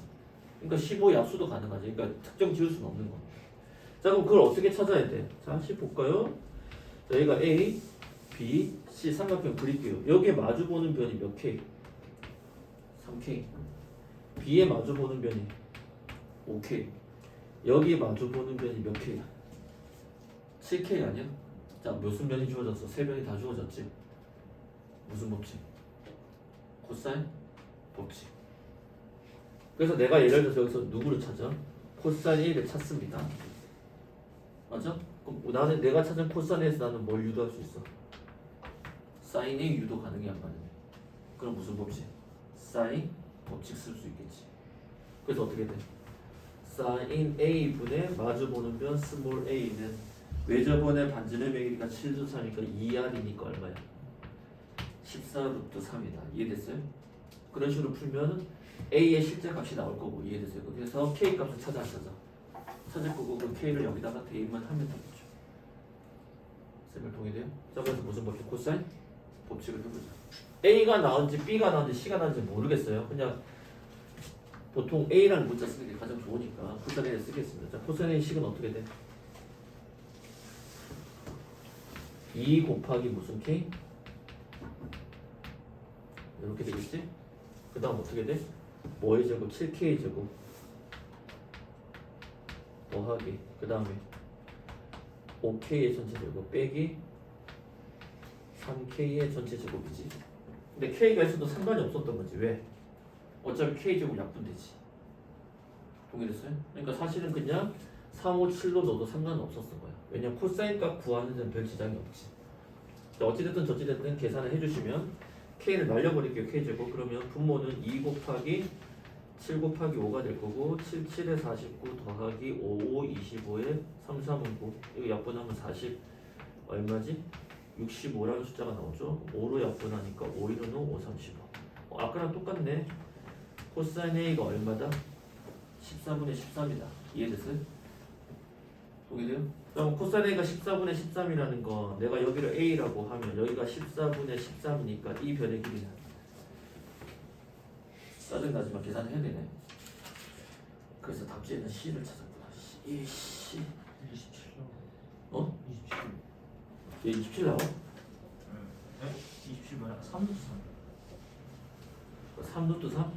그러니까 15의 약수도 가능하지. 그러니까 특정 지을 수는 없는 거. 자 그럼 그걸 어떻게 찾아야 돼? 자 하나씩 볼까요? 자 여기가 A, B, C 삼각형 그릴게요. 여기에 마주보는 변이 몇 K? 3K. B에 마주보는 변이 5K. 여기에 마주보는 변이 몇 K야? 7K 아니야? 자 무슨 변이 주어졌어? 세 변이 다 주어졌지. 무슨 법칙? 코사인 법칙. 그래서 내가 예를 들어서 여기서 누구를 찾아? 코사인 A를 찾습니다. 맞아? 그럼 나는 내가 찾은 코사인 A에서 나는 뭘 유도할 수 있어? 사인 A 유도 가능해 안 가능해? 그럼 무슨 법칙? 사인 법칙 쓸 수 있겠지. 그래서 어떻게 돼? 사인 A분의 마주보는 변 스몰 A는 외접원의 반지름의 길이가 7루트니까 2R이니까 얼마야? 14루트 3이다. 이해됐어요? 그런 식으로 풀면 A의 실제 값이 나올 거고 이해됐어요? 그래서 K 값을 찾아 찾을 거고 그 K를 여기다가 대입만 하면 되겠죠. 쌤을 동의돼요? 자 그래서 무슨 법칙? 코사인 법칙을 해보자. A가 나온지 B가 나온지 C가 나온지 모르겠어요. 그냥 보통 A라는 문자 쓰는 게 가장 좋으니까 코사인을 쓰겠습니다. 자 코사인의 식은 어떻게 돼? 2 곱하기 무슨 K? 이렇게 되겠지? 그 다음 어떻게 돼? 뭐의 제곱? 7K의 제곱 더하기 그 다음에 5K의 전체 제곱 빼기 3K의 전체 제곱이지. 근데 K가 있어도 상관이 없었던 거지. 왜? 어차피 K제곱 약분되지. 동의됐어요? 그러니까 사실은 그냥 3, 5, 7로 넣어도 상관은 없었던 거야. 왜냐면 코사인 값 구하는 데는 별 지장이 없지. 어찌됐든 저찌됐든 계산을 해주시면 K를 날려버릴게요. K제곱. 그러면 분모는 2 곱하기 7 곱하기 5가 될 거고 7, 7에 49 더하기 5, 5, 25에 3, 3은 9 이거 약분하면 40 얼마지? 65라는 숫자가 나오죠. 5로 약분하니까 5, 1은 5, 5, 35 아까랑 똑같네. 코사인 A가 얼마다? 14분의 13이다. 이해됐어요? 동의돼요? 그럼 코사인 A가 14분의 13이라는 거 내가 여기를 A라고 하면 여기가 14분의 13이니까 이 변의 길이는 짜증나지만 계산을 해야 되네. 그래서 답지에는 C를 찾았구나. 이 C 27로. 어? 27. 얘 27 나와? 네? 27 뭐야? 3루트 3. 3루트 3?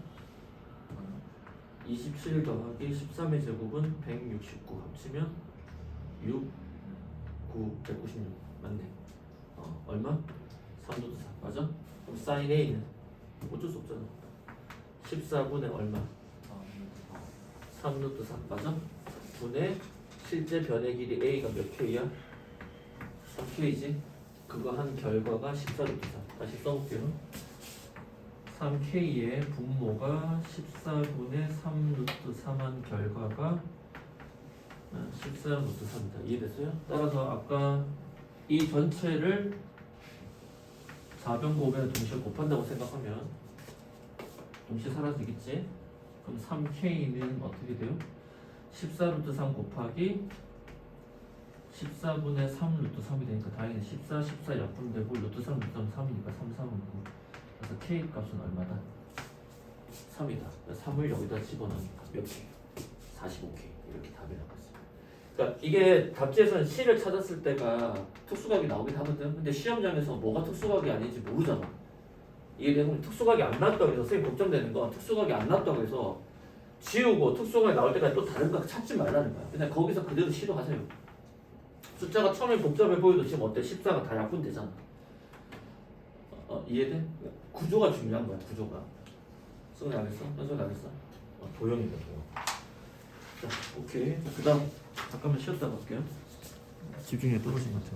27 더하기 13의 제곱은 169 합치면 6, 9, 196 맞네. 얼마? 3루트 3 맞아? 그럼 사인 A는 어쩔 수 없잖아. 14분의 얼마? 3루트 3 맞아? 분의 실제 변의 길이 A가 몇 K야? 3K지? 그거 한 결과가 14루트 3 다시 써볼게요. 3K의 분모가 14분의 3루트 3한 결과가 14루트 3이다. 이해됐어요? 따라서 아까 이 전체를 4변5변 동시에 곱한다고 생각하면 동시에 사라지겠지? 그럼 3K는 어떻게 돼요? 14루트 3 곱하기 14분의 3루트 3이 되니까 다행히 14, 14 약분되고 루트 3, 루트 3, 3이니까 3, 3은 9 그래서 K 값은 얼마다? 3이다. 3을 여기다 집어넣으니까 몇 K? 45K 이렇게 답이 나왔어요. 그러니까 이게 답지에서는 C를 찾았을 때가 특수각이 나오긴 하거든. 근데 시험장에서 뭐가 특수각이 아닌지 모르잖아. 이게 되면 특수각이 안 나왔다고 해서 선생님 걱정되는 건 특수각이 안 나왔다고 해서 지우고 특수각이 나올 때까지 또 다른 각 찾지 말라는 거야. 그냥 거기서 그대로 시도하세요. 숫자가 처음에 복잡해 보여도 지금 어때? 14가 다 약분되잖아. 이해돼? 구조가 중요한 거야. 구조가. 수능 알겠어? 현수는 알겠어? 도형이다 도형. 자 오케이. 그 다음 잠깐만 쉬었다 갈게요. 집중력이 떨어진 것 같아요.